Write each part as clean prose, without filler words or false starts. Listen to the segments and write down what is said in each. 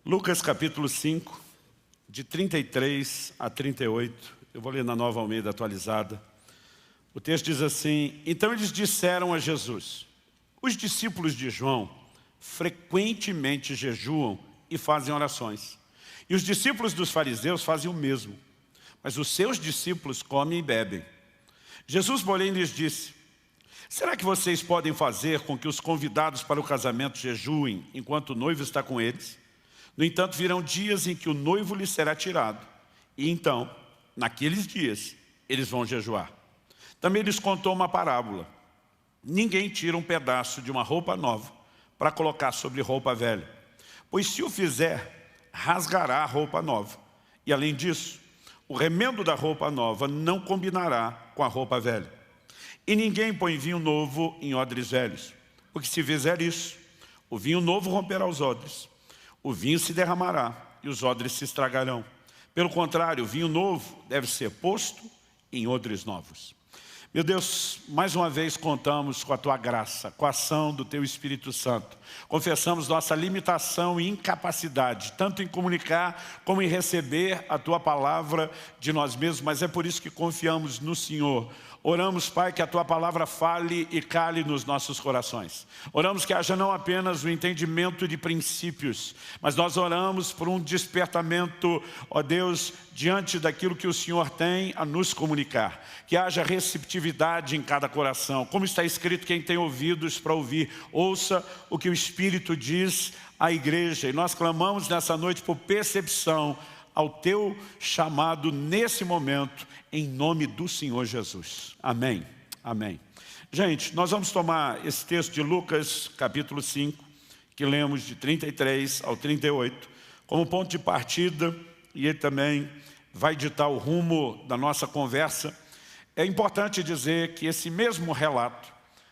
Lucas capítulo 5, de 33 a 38, eu vou ler na Nova Almeida atualizada. O texto diz assim: então eles disseram a Jesus: os discípulos de João frequentemente jejuam e fazem orações, e os discípulos dos fariseus fazem o mesmo, mas os seus discípulos comem e bebem. Jesus, porém, lhes disse: será que vocês podem fazer com que os convidados para o casamento jejuem enquanto o noivo está com eles? No entanto, virão dias em que o noivo lhes será tirado, e então, naqueles dias, eles vão jejuar. Também lhes contou uma parábola: ninguém tira um pedaço de uma roupa nova para colocar sobre roupa velha, pois se o fizer, rasgará a roupa nova. E além disso, o remendo da roupa nova não combinará com a roupa velha. E ninguém põe vinho novo em odres velhos, porque se fizer isso, o vinho novo romperá os odres, o vinho se derramará e os odres se estragarão. Pelo contrário, o vinho novo deve ser posto em odres novos. Meu Deus, mais uma vez contamos com a Tua graça, com a ação do Teu Espírito Santo. Confessamos nossa limitação e incapacidade, tanto em comunicar como em receber a Tua palavra de nós mesmos, mas é por isso que confiamos no Senhor. Oramos, Pai, que a Tua palavra fale e cale nos nossos corações. Oramos que haja não apenas o entendimento de princípios, mas nós oramos por um despertamento, ó Deus, diante daquilo que o Senhor tem a nos comunicar. Que haja receptividade em cada coração. Como está escrito, quem tem ouvidos para ouvir, ouça o que o Espírito diz à igreja. E nós clamamos nessa noite por percepção ao Teu chamado nesse momento, em nome do Senhor Jesus. Amém. Amém. Gente, nós vamos tomar esse texto de Lucas, capítulo 5, que lemos de 33 ao 38, como ponto de partida, e ele também vai ditar o rumo da nossa conversa. É importante dizer que esse mesmo relato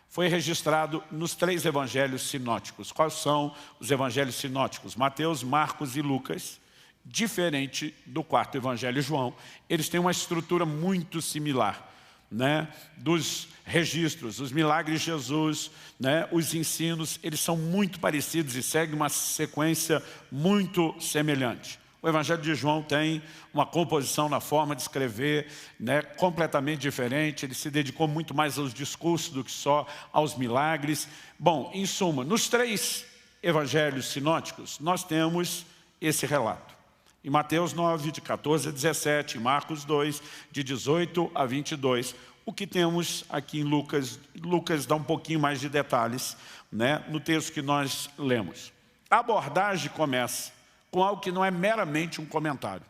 foi registrado nos 3 evangelhos sinóticos. Quais são os evangelhos sinóticos? Mateus, Marcos e Lucas. Diferente do 4º evangelho, João, eles têm uma estrutura muito similar, né? Dos registros, os milagres de Jesus, né? Os ensinos, eles são muito parecidos e seguem uma sequência muito semelhante. O evangelho de João tem uma composição na forma de escrever, né, completamente diferente. Ele se dedicou muito mais aos discursos do que só aos milagres. Bom, em suma, nos 3 evangelhos sinóticos, nós temos esse relato. Em Mateus 9, de 14 a 17, em Marcos 2, de 18 a 22. O que temos aqui em Lucas, Lucas dá um pouquinho mais de detalhes, né, no texto que nós lemos. A abordagem começa com algo que não é meramente um comentário.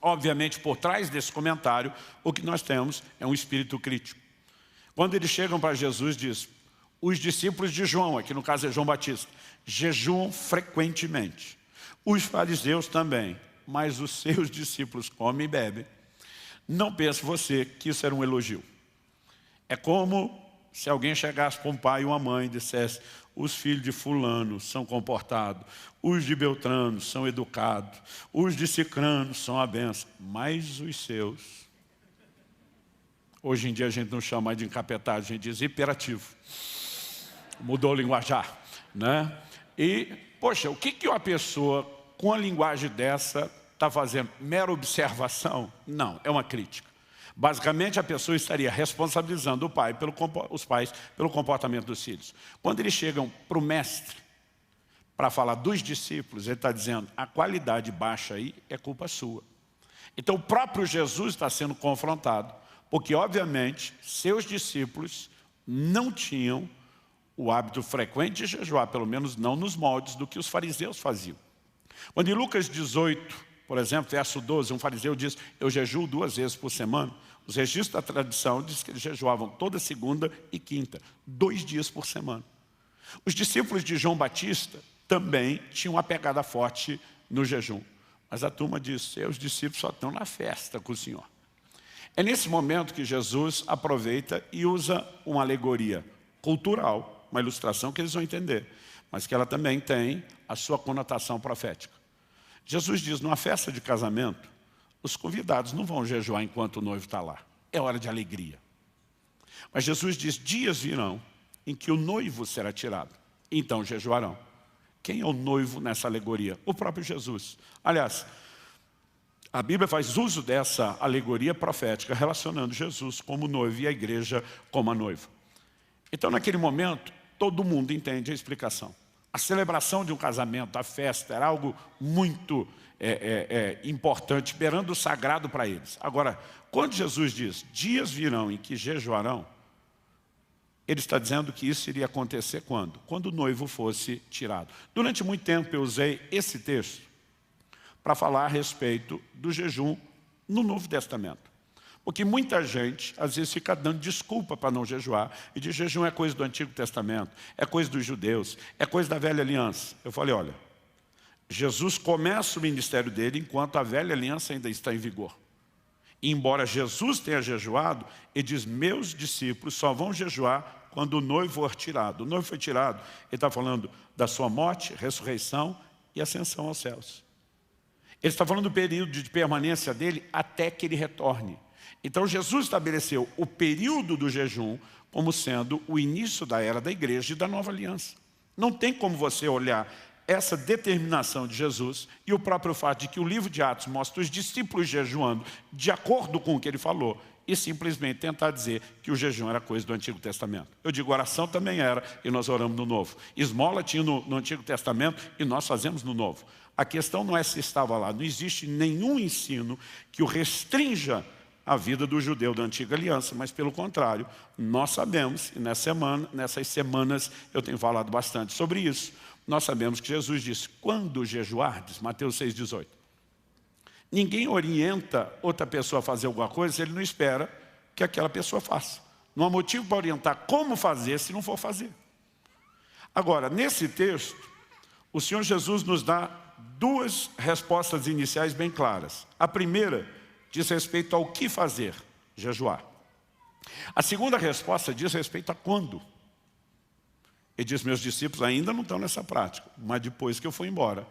Obviamente, por trás desse comentário, o que nós temos é um espírito crítico. Quando eles chegam para Jesus, diz: os discípulos de João, aqui no caso é João Batista, jejuam frequentemente. Os fariseus também, mas os seus discípulos comem e bebem. Não pense você que isso era um elogio. É como se alguém chegasse para um pai e uma mãe e dissesse: os filhos de fulano são comportados, os de Beltrano são educados, os de Cicrano são a benção, mas os seus... Hoje em dia a gente não chama mais de encapetado, a gente diz hiperativo. Mudou o linguajar, né? E, poxa, o que uma pessoa com a linguagem dessa está fazendo? Mera observação? Não, é uma crítica. Basicamente, a pessoa estaria responsabilizando os pais pelo comportamento dos filhos. Quando eles chegam para o mestre, para falar dos discípulos, ele está dizendo: a qualidade baixa aí é culpa sua. Então, o próprio Jesus está sendo confrontado, porque, obviamente, seus discípulos não tinham o hábito frequente de jejuar, pelo menos não nos moldes do que os fariseus faziam. Quando em Lucas 18, por exemplo, verso 12, um fariseu diz: eu jejuo 2 vezes por semana. Os registros da tradição dizem que eles jejuavam toda segunda e quinta, 2 dias por semana. Os discípulos de João Batista também tinham uma pegada forte no jejum. Mas a turma diz: seus discípulos só estão na festa com o Senhor. É nesse momento que Jesus aproveita e usa uma alegoria cultural, uma ilustração que eles vão entender, mas que ela também tem a sua conotação profética. Jesus diz: numa festa de casamento, os convidados não vão jejuar enquanto o noivo está lá. É hora de alegria. Mas Jesus diz: dias virão em que o noivo será tirado, então jejuarão. Quem é o noivo nessa alegoria? O próprio Jesus. Aliás, a Bíblia faz uso dessa alegoria profética, relacionando Jesus como noivo e a igreja como a noiva. Então, naquele momento, todo mundo entende a explicação. A celebração de um casamento, a festa, era algo muito importante, beirando o sagrado para eles. Agora, quando Jesus diz, dias virão em que jejuarão, ele está dizendo que isso iria acontecer quando? Quando o noivo fosse tirado. Durante muito tempo eu usei esse texto para falar a respeito do jejum no Novo Testamento. Porque muita gente, às vezes, fica dando desculpa para não jejuar, e diz, jejum é coisa do Antigo Testamento, é coisa dos judeus, é coisa da velha aliança. Eu falei, olha, Jesus começa o ministério dele enquanto a velha aliança ainda está em vigor. E embora Jesus tenha jejuado, ele diz, meus discípulos só vão jejuar quando o noivo for tirado. O noivo foi tirado, ele está falando da sua morte, ressurreição e ascensão aos céus. Ele está falando do período de permanência dele até que ele retorne. Então Jesus estabeleceu o período do jejum como sendo o início da era da igreja e da nova aliança. Não tem como você olhar essa determinação de Jesus e o próprio fato de que o livro de Atos mostra os discípulos jejuando de acordo com o que ele falou e simplesmente tentar dizer que o jejum era coisa do Antigo Testamento. Eu digo, oração também era e nós oramos no Novo. Esmola tinha no Antigo Testamento e nós fazemos no Novo. A questão não é se estava lá. Não existe nenhum ensino que o restrinja a vida do judeu da antiga aliança, mas pelo contrário, nós sabemos, e nessas semanas eu tenho falado bastante sobre isso, nós sabemos que Jesus disse, quando jejuardes, Mateus 6,18, ninguém orienta outra pessoa a fazer alguma coisa se ele não espera que aquela pessoa faça. Não há motivo para orientar como fazer se não for fazer. Agora, nesse texto, o Senhor Jesus nos dá duas respostas iniciais bem claras. A primeira diz respeito ao que fazer, jejuar. A segunda resposta diz respeito a quando. Ele diz, meus discípulos ainda não estão nessa prática, mas depois que eu for embora,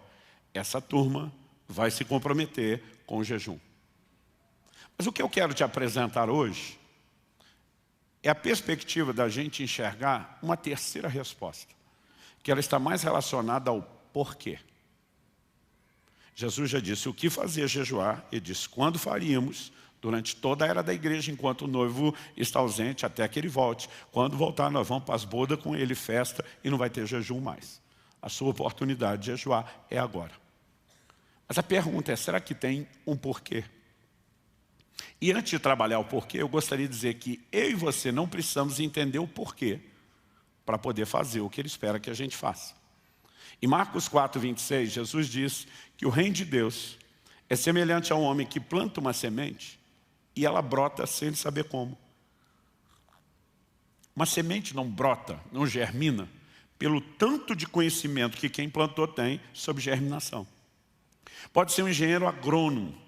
essa turma vai se comprometer com o jejum. Mas o que eu quero te apresentar hoje é a perspectiva da gente enxergar uma terceira resposta, que ela está mais relacionada ao porquê. Jesus já disse o que fazer jejuar, ele disse quando faríamos, durante toda a era da igreja, enquanto o noivo está ausente, até que ele volte. Quando voltar, nós vamos para as bodas com ele, festa, e não vai ter jejum mais. A sua oportunidade de jejuar é agora. Mas a pergunta é, será que tem um porquê? E antes de trabalhar o porquê, eu gostaria de dizer que eu e você não precisamos entender o porquê para poder fazer o que ele espera que a gente faça. Em Marcos 4:26, Jesus diz que o reino de Deus é semelhante a um homem que planta uma semente e ela brota sem ele saber como. Uma semente não brota, não germina, pelo tanto de conhecimento que quem plantou tem sobre germinação. Pode ser um engenheiro agrônomo,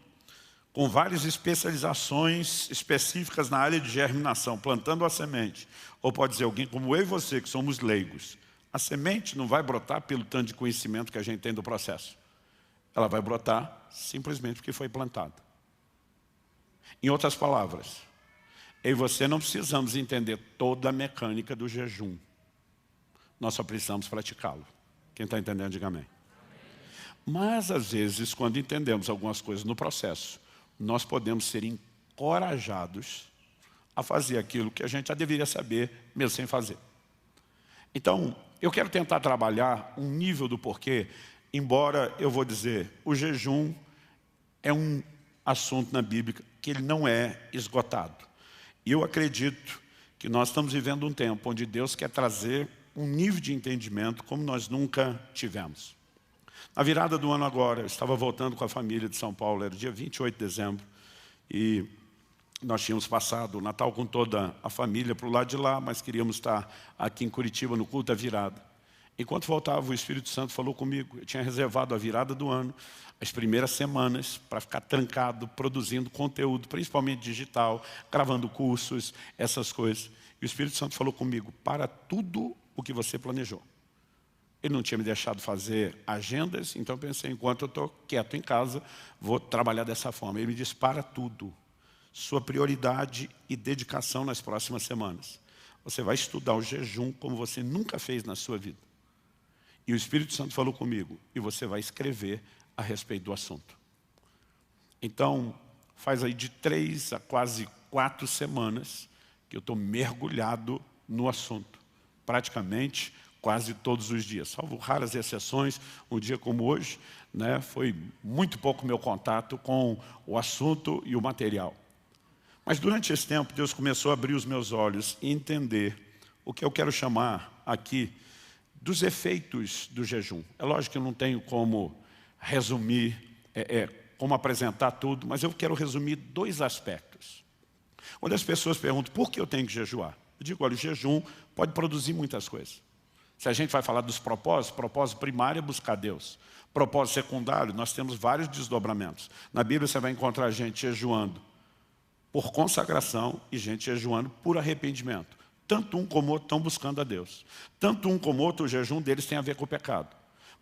com várias especializações específicas na área de germinação, plantando a semente. Ou pode ser alguém como eu e você, que somos leigos. A semente não vai brotar pelo tanto de conhecimento que a gente tem do processo. Ela vai brotar simplesmente porque foi plantada. Em outras palavras, eu e você não precisamos entender toda a mecânica do jejum. Nós só precisamos praticá-lo. Quem está entendendo, diga amém. Mas, às vezes, quando entendemos algumas coisas no processo, nós podemos ser encorajados a fazer aquilo que a gente já deveria saber, mesmo sem fazer. Então, eu quero tentar trabalhar um nível do porquê, embora eu vou dizer, o jejum é um assunto na Bíblia que ele não é esgotado. E eu acredito que nós estamos vivendo um tempo onde Deus quer trazer um nível de entendimento como nós nunca tivemos. Na virada do ano agora, eu estava voltando com a família de São Paulo, era dia 28 de dezembro, e nós tínhamos passado o Natal com toda a família para o lado de lá, mas queríamos estar aqui em Curitiba no culto da virada. Enquanto voltava, o Espírito Santo falou comigo. Eu tinha reservado a virada do ano, as primeiras semanas, para ficar trancado, produzindo conteúdo, principalmente digital, gravando cursos, essas coisas. E o Espírito Santo falou comigo, para tudo o que você planejou. Ele não tinha me deixado fazer agendas, então eu pensei, enquanto eu estou quieto em casa, vou trabalhar dessa forma. Ele me disse, para tudo. Sua prioridade e dedicação nas próximas semanas. Você vai estudar o jejum como você nunca fez na sua vida. E o Espírito Santo falou comigo, e você vai escrever a respeito do assunto. Então, faz aí de 3 a quase 4 semanas que eu estou mergulhado no assunto. Praticamente quase todos os dias, salvo raras exceções. Um dia como hoje, né, foi muito pouco meu contato com o assunto e o material. Mas durante esse tempo, Deus começou a abrir os meus olhos e entender o que eu quero chamar aqui dos efeitos do jejum. É lógico que eu não tenho como resumir, como apresentar tudo, mas eu quero resumir 2 aspectos. Quando as pessoas perguntam por que eu tenho que jejuar, eu digo, olha, o jejum pode produzir muitas coisas. Se a gente vai falar dos propósitos, propósito primário é buscar Deus. Propósito secundário, nós temos vários desdobramentos. Na Bíblia você vai encontrar gente jejuando por consagração e gente jejuando por arrependimento. Tanto um como o outro estão buscando a Deus. Tanto um como o outro, o jejum deles tem a ver com o pecado.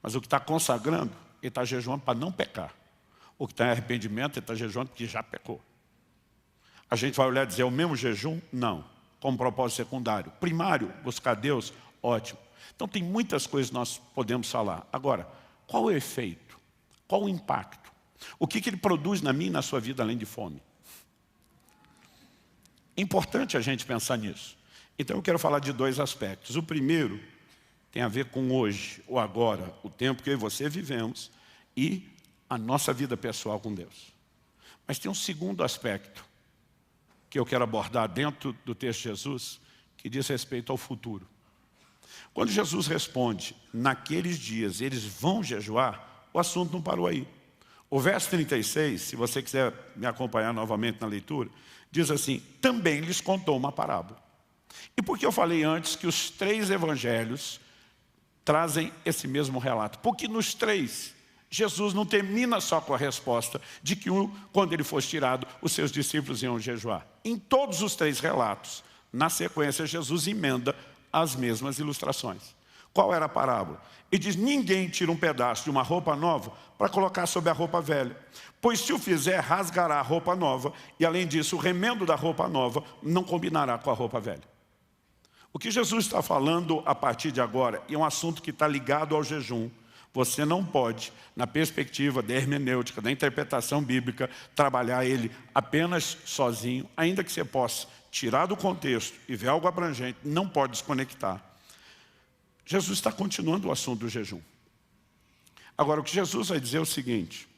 Mas o que está consagrando, ele está jejuando para não pecar. O que está em arrependimento, ele está jejuando porque já pecou. A gente vai olhar e dizer, é o mesmo jejum? Não. Como propósito secundário. Primário, buscar Deus, ótimo. Então tem muitas coisas que nós podemos falar. Agora, qual é o efeito? Qual o impacto? O que ele produz na minha e na sua vida além de fome? É importante a gente pensar nisso. Então eu quero falar de 2 aspectos. O primeiro tem a ver com hoje, o agora, o tempo que eu e você vivemos e a nossa vida pessoal com Deus. Mas tem um segundo aspecto que eu quero abordar dentro do texto de Jesus, que diz respeito ao futuro. Quando Jesus responde, naqueles dias eles vão jejuar, o assunto não parou aí. O verso 36, se você quiser me acompanhar novamente na leitura, diz assim, também lhes contou uma parábola. E por que eu falei antes que os 3 evangelhos trazem esse mesmo relato? Porque nos 3, Jesus não termina só com a resposta de que quando ele fosse tirado, os seus discípulos iam jejuar. Em todos os 3 relatos, na sequência, Jesus emenda as mesmas ilustrações. Qual era a parábola? Ele diz, ninguém tira um pedaço de uma roupa nova para colocar sobre a roupa velha. Pois se o fizer, rasgará a roupa nova, e além disso, o remendo da roupa nova não combinará com a roupa velha. O que Jesus está falando a partir de agora, e é um assunto que está ligado ao jejum, você não pode, na perspectiva da hermenêutica, da interpretação bíblica, trabalhar ele apenas sozinho, ainda que você possa tirar do contexto e ver algo abrangente, não pode desconectar. Jesus está continuando o assunto do jejum. Agora, o que Jesus vai dizer é o seguinte,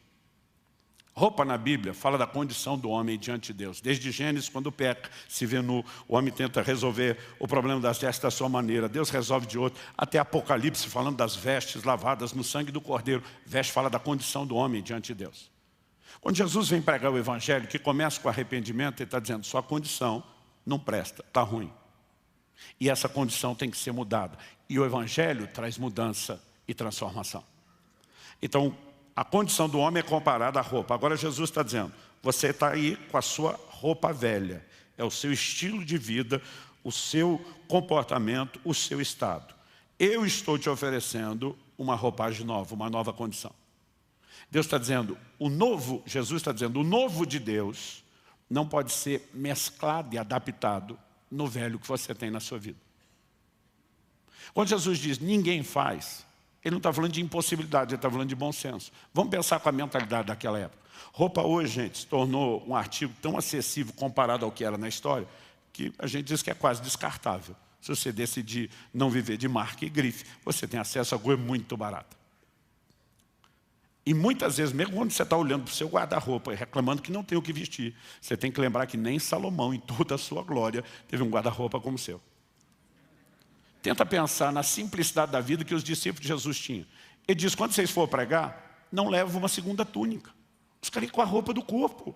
roupa na Bíblia fala da condição do homem diante de Deus. Desde Gênesis, quando peca, se vê nu, o homem tenta resolver o problema das vestes da sua maneira, Deus resolve de outra. Até Apocalipse, falando das vestes lavadas no sangue do Cordeiro, veste fala da condição do homem diante de Deus. Quando Jesus vem pregar o Evangelho, que começa com arrependimento, ele está dizendo, sua condição não presta, está ruim. E essa condição tem que ser mudada. E o Evangelho traz mudança e transformação. Então, a condição do homem é comparada à roupa. Agora Jesus está dizendo, você está aí com a sua roupa velha. É o seu estilo de vida, o seu comportamento, o seu estado. Eu estou te oferecendo uma roupagem nova, uma nova condição. Deus está dizendo, Jesus está dizendo, o novo de Deus não pode ser mesclado e adaptado no velho que você tem na sua vida. Quando Jesus diz, ninguém faz, ele não está falando de impossibilidade, ele está falando de bom senso. Vamos pensar com a mentalidade daquela época. Roupa hoje, gente, se tornou um artigo tão acessível comparado ao que era na história, que a gente diz que é quase descartável. Se você decidir não viver de marca e grife, você tem acesso a coisa muito barata. E muitas vezes, mesmo quando você está olhando para o seu guarda-roupa e reclamando que não tem o que vestir, você tem que lembrar que nem Salomão, em toda a sua glória, teve um guarda-roupa como o seu. Tenta pensar na simplicidade da vida que os discípulos de Jesus tinham. Ele diz, quando vocês for pregar, não leva uma segunda túnica. Os caras com a roupa do corpo.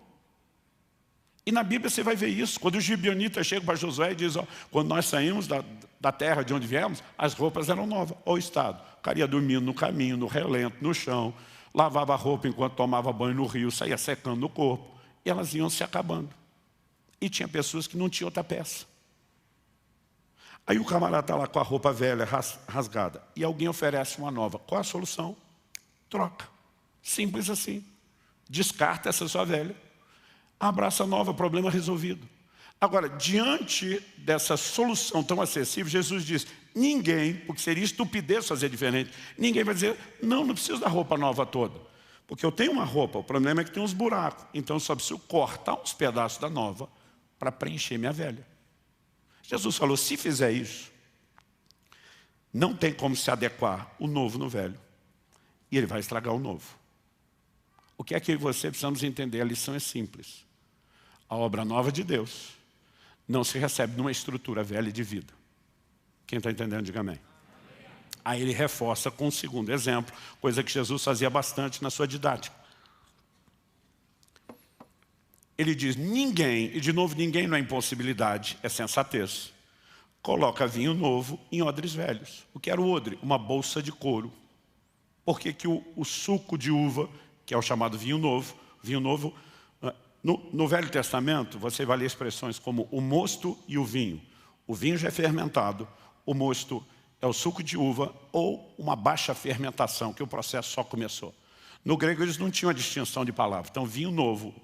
E na Bíblia você vai ver isso. Quando os gibeonitas chegam para Josué e dizem, quando nós saímos da terra de onde viemos, as roupas eram novas. Olha o estado. O cara ia dormindo no caminho, no relento, no chão, lavava a roupa enquanto tomava banho no rio, saía secando no corpo. E elas iam se acabando. E tinha pessoas que não tinham outra peça. Aí o camarada está lá com a roupa velha, rasgada, e alguém oferece uma nova. Qual é a solução? Troca. Simples assim. Descarta essa sua velha. Abraça a nova, problema resolvido. Agora, diante dessa solução tão acessível, Jesus diz, ninguém, porque seria estupidez fazer diferente, ninguém vai dizer, não preciso da roupa nova toda. Porque eu tenho uma roupa, o problema é que tem uns buracos. Então eu só preciso cortar uns pedaços da nova para preencher minha velha. Jesus falou, se fizer isso, não tem como se adequar o novo no velho. E ele vai estragar o novo. O que é que eu e você precisamos entender? A lição é simples. A obra nova de Deus não se recebe numa estrutura velha de vida. Quem está entendendo, diga amém. Aí ele reforça com um segundo exemplo, coisa que Jesus fazia bastante na sua didática. Ele diz, ninguém, e de novo ninguém não é impossibilidade, é sensatez, coloca vinho novo em odres velhos. O que era o odre? Uma bolsa de couro. Por que o suco de uva, que é o chamado vinho novo, no Velho Testamento, você vai ler expressões como o mosto e o vinho. O vinho já é fermentado, o mosto é o suco de uva ou uma baixa fermentação, que o processo só começou. No grego eles não tinham a distinção de palavra. Então vinho novo,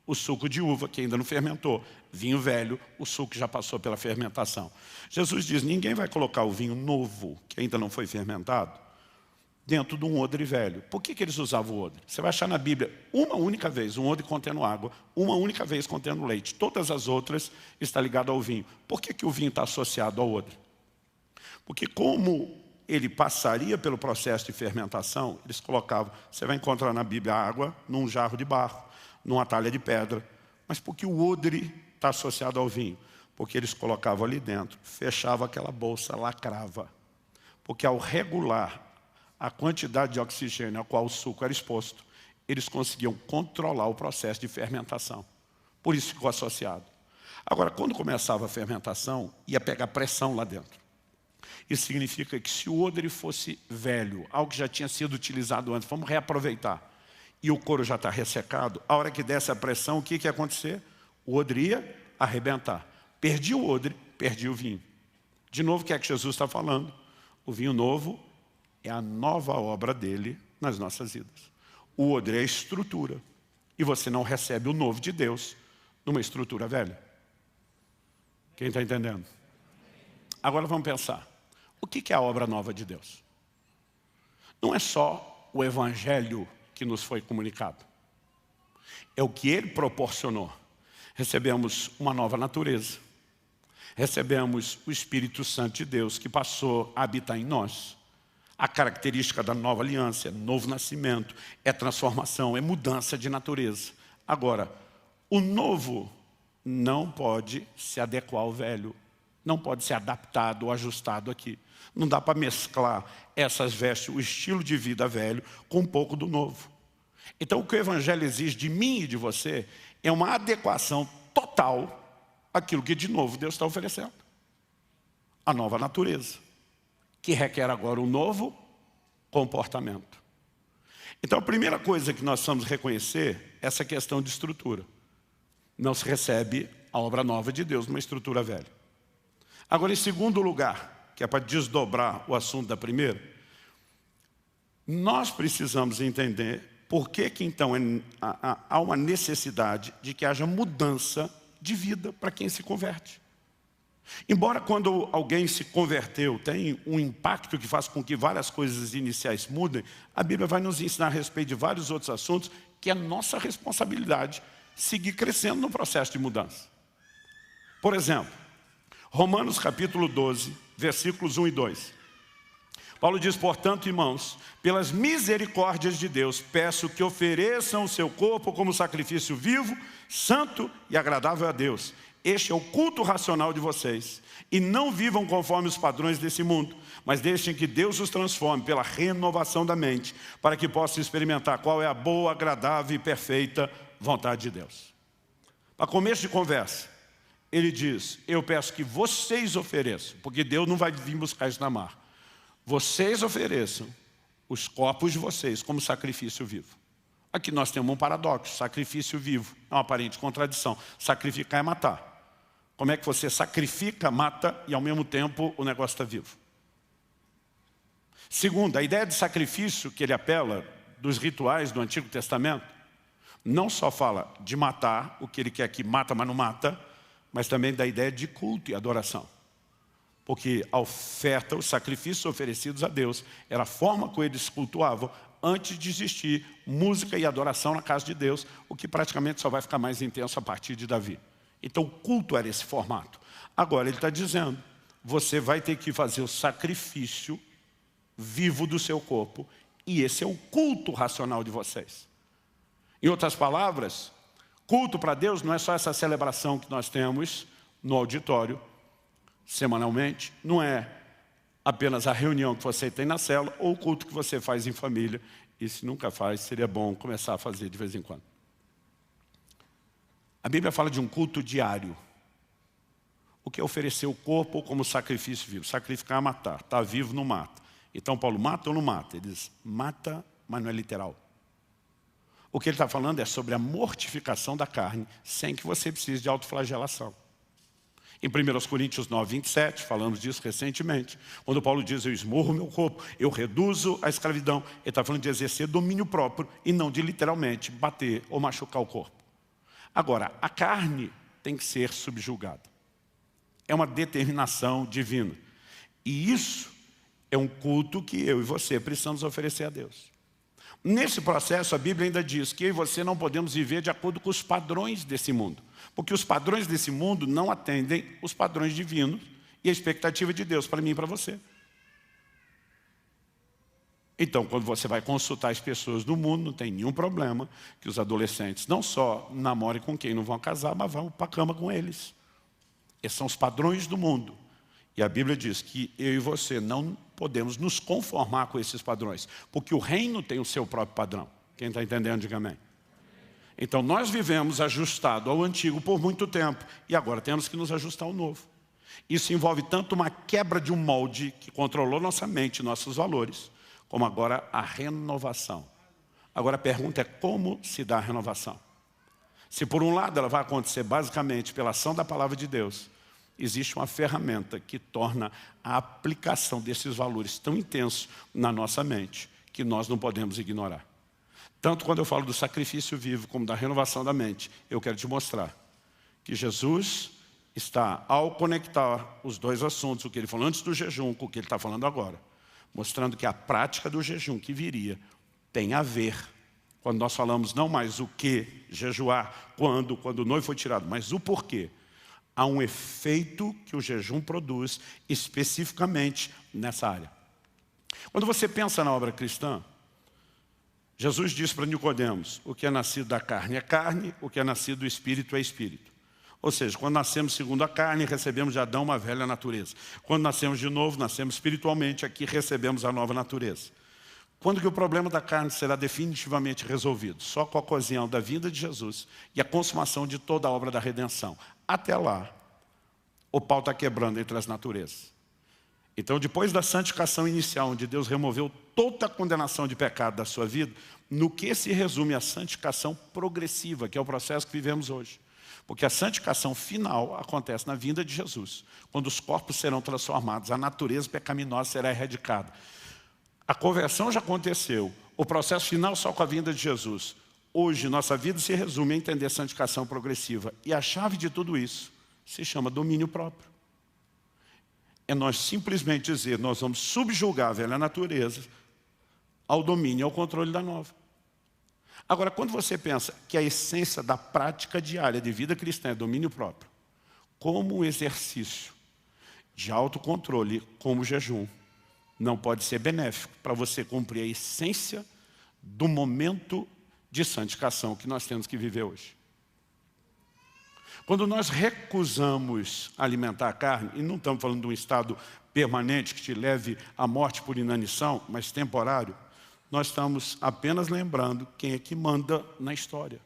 o suco de uva, que ainda não fermentou. Vinho velho, o suco que já passou pela fermentação. Jesus diz, ninguém vai colocar o vinho novo, que ainda não foi fermentado, dentro de um odre velho. Por que eles usavam o odre? Você vai achar na Bíblia uma única vez um odre contendo água, uma única vez contendo leite. Todas as outras estão ligadas ao vinho. Por que o vinho está associado ao odre? Porque como ele passaria pelo processo de fermentação, eles colocavam, você vai encontrar na Bíblia água num jarro de barro, numa talha de pedra. Mas por que o odre está associado ao vinho? Porque eles colocavam ali dentro, fechavam aquela bolsa, lacrava. Porque ao regular a quantidade de oxigênio a qual o suco era exposto, eles conseguiam controlar o processo de fermentação. Por isso ficou associado. Agora, quando começava a fermentação, ia pegar pressão lá dentro. Isso significa que se o odre fosse velho, algo que já tinha sido utilizado antes, vamos reaproveitar, e o couro já está ressecado, a hora que desse a pressão, o que ia acontecer? O odre ia arrebentar. Perdi o odre, perdi o vinho. De novo, o que é que Jesus está falando? O vinho novo é a nova obra dele nas nossas vidas. O odre é a estrutura. E você não recebe o novo de Deus numa estrutura velha. Quem está entendendo? Agora vamos pensar. O que é a obra nova de Deus? Não é só o evangelho que nos foi comunicado. É o que ele proporcionou. Recebemos uma nova natureza. Recebemos o Espírito Santo de Deus que passou a habitar em nós. A característica da nova aliança é novo nascimento, é transformação, é mudança de natureza. Agora, o novo não pode se adequar ao velho, não pode ser adaptado ou ajustado aqui. Não dá para mesclar essas vestes, o estilo de vida velho, com um pouco do novo. Então, o que o Evangelho exige de mim e de você é uma adequação total àquilo que, de novo, Deus está oferecendo. A nova natureza, que requer agora um novo comportamento. Então, a primeira coisa que nós precisamos reconhecer é essa questão de estrutura. Não se recebe a obra nova de Deus numa estrutura velha. Agora, em segundo lugar, que é para desdobrar o assunto da primeira, nós precisamos entender por que então há uma necessidade de que haja mudança de vida para quem se converte. Embora quando alguém se converteu tem um impacto que faz com que várias coisas iniciais mudem, a Bíblia vai nos ensinar a respeito de vários outros assuntos que é nossa responsabilidade seguir crescendo no processo de mudança. Por exemplo, Romanos capítulo 12, versículos 1 e 2. Paulo diz, portanto, irmãos, pelas misericórdias de Deus, peço que ofereçam o seu corpo como sacrifício vivo, santo e agradável a Deus. Este é o culto racional de vocês. E não vivam conforme os padrões desse mundo, mas deixem que Deus os transforme pela renovação da mente, para que possam experimentar qual é a boa, agradável e perfeita vontade de Deus. Para começo de conversa, ele diz, eu peço que vocês ofereçam, porque Deus não vai vir buscar isso na mar. Vocês ofereçam os corpos de vocês como sacrifício vivo. Aqui nós temos um paradoxo, sacrifício vivo, é uma aparente contradição. Sacrificar é matar. Como é que você sacrifica, mata e ao mesmo tempo o negócio está vivo? Segundo, a ideia de sacrifício que ele apela dos rituais do Antigo Testamento, não só fala de matar, o que ele quer que mata, mas não mata, mas também da ideia de culto e adoração. Porque a oferta, os sacrifícios oferecidos a Deus, era a forma como eles cultuavam antes de existir música e adoração na casa de Deus, o que praticamente só vai ficar mais intenso a partir de Davi. Então o culto era esse formato. Agora ele está dizendo, você vai ter que fazer o sacrifício vivo do seu corpo, e esse é o culto racional de vocês. Em outras palavras, culto para Deus não é só essa celebração que nós temos no auditório, semanalmente, não é apenas a reunião que você tem na célula ou o culto que você faz em família. E se nunca faz, seria bom começar a fazer de vez em quando. A Bíblia fala de um culto diário. O que é oferecer o corpo como sacrifício vivo? Sacrificar é matar. Está vivo, não mata. Então Paulo mata ou não mata? Ele diz, mata, mas não é literal. O que ele está falando é sobre a mortificação da carne, sem que você precise de autoflagelação. Em 1 Coríntios 9, 27, falamos disso recentemente, quando Paulo diz, eu esmurro meu corpo, eu reduzo a escravidão, ele está falando de exercer domínio próprio e não de literalmente bater ou machucar o corpo. Agora, a carne tem que ser subjugada. É uma determinação divina. E isso é um culto que eu e você precisamos oferecer a Deus. Nesse processo, a Bíblia ainda diz que eu e você não podemos viver de acordo com os padrões desse mundo. Porque os padrões desse mundo não atendem os padrões divinos e a expectativa de Deus para mim e para você. Então, quando você vai consultar as pessoas do mundo, não tem nenhum problema que os adolescentes não só namorem com quem não vão casar, mas vão para a cama com eles. Esses são os padrões do mundo. E a Bíblia diz que eu e você não podemos nos conformar com esses padrões, porque o reino tem o seu próprio padrão. Quem está entendendo, diga amém. Então nós vivemos ajustado ao antigo por muito tempo, e agora temos que nos ajustar ao novo. Isso envolve tanto uma quebra de um molde que controlou nossa mente, nossos valores, como agora a renovação. Agora a pergunta é como se dá a renovação? Se por um lado ela vai acontecer basicamente pela ação da palavra de Deus, existe uma ferramenta que torna a aplicação desses valores tão intenso na nossa mente que nós não podemos ignorar. Tanto quando eu falo do sacrifício vivo como da renovação da mente, eu quero te mostrar que Jesus está, ao conectar os dois assuntos, o que ele falou antes do jejum com o que ele está falando agora, mostrando que a prática do jejum que viria tem a ver, quando nós falamos não mais o que jejuar, quando o noivo foi tirado, mas o porquê. Há um efeito que o jejum produz especificamente nessa área. Quando você pensa na obra cristã, Jesus disse para Nicodemos, o que é nascido da carne é carne, o que é nascido do espírito é espírito. Ou seja, quando nascemos segundo a carne, recebemos de Adão uma velha natureza. Quando nascemos de novo, nascemos espiritualmente, aqui recebemos a nova natureza. Quando que o problema da carne será definitivamente resolvido? Só com a ocasião da vinda de Jesus e a consumação de toda a obra da redenção. Até lá, o pau está quebrando entre as naturezas. Então, depois da santificação inicial, onde Deus removeu toda a condenação de pecado da sua vida, no que se resume a santificação progressiva, que é o processo que vivemos hoje. Porque a santificação final acontece na vinda de Jesus, quando os corpos serão transformados, a natureza pecaminosa será erradicada. A conversão já aconteceu, o processo final só com a vinda de Jesus. Hoje, nossa vida se resume a entender a santificação progressiva. E a chave de tudo isso se chama domínio próprio. É nós simplesmente dizer, nós vamos subjugar a velha natureza ao domínio e ao controle da nova. Agora, quando você pensa que a essência da prática diária de vida cristã é domínio próprio, como o exercício de autocontrole, como o jejum, não pode ser benéfico para você cumprir a essência do momento de santificação que nós temos que viver hoje. Quando nós recusamos alimentar a carne, e não estamos falando de um estado permanente que te leve à morte por inanição, mas temporário, nós estamos apenas lembrando quem é que manda na história.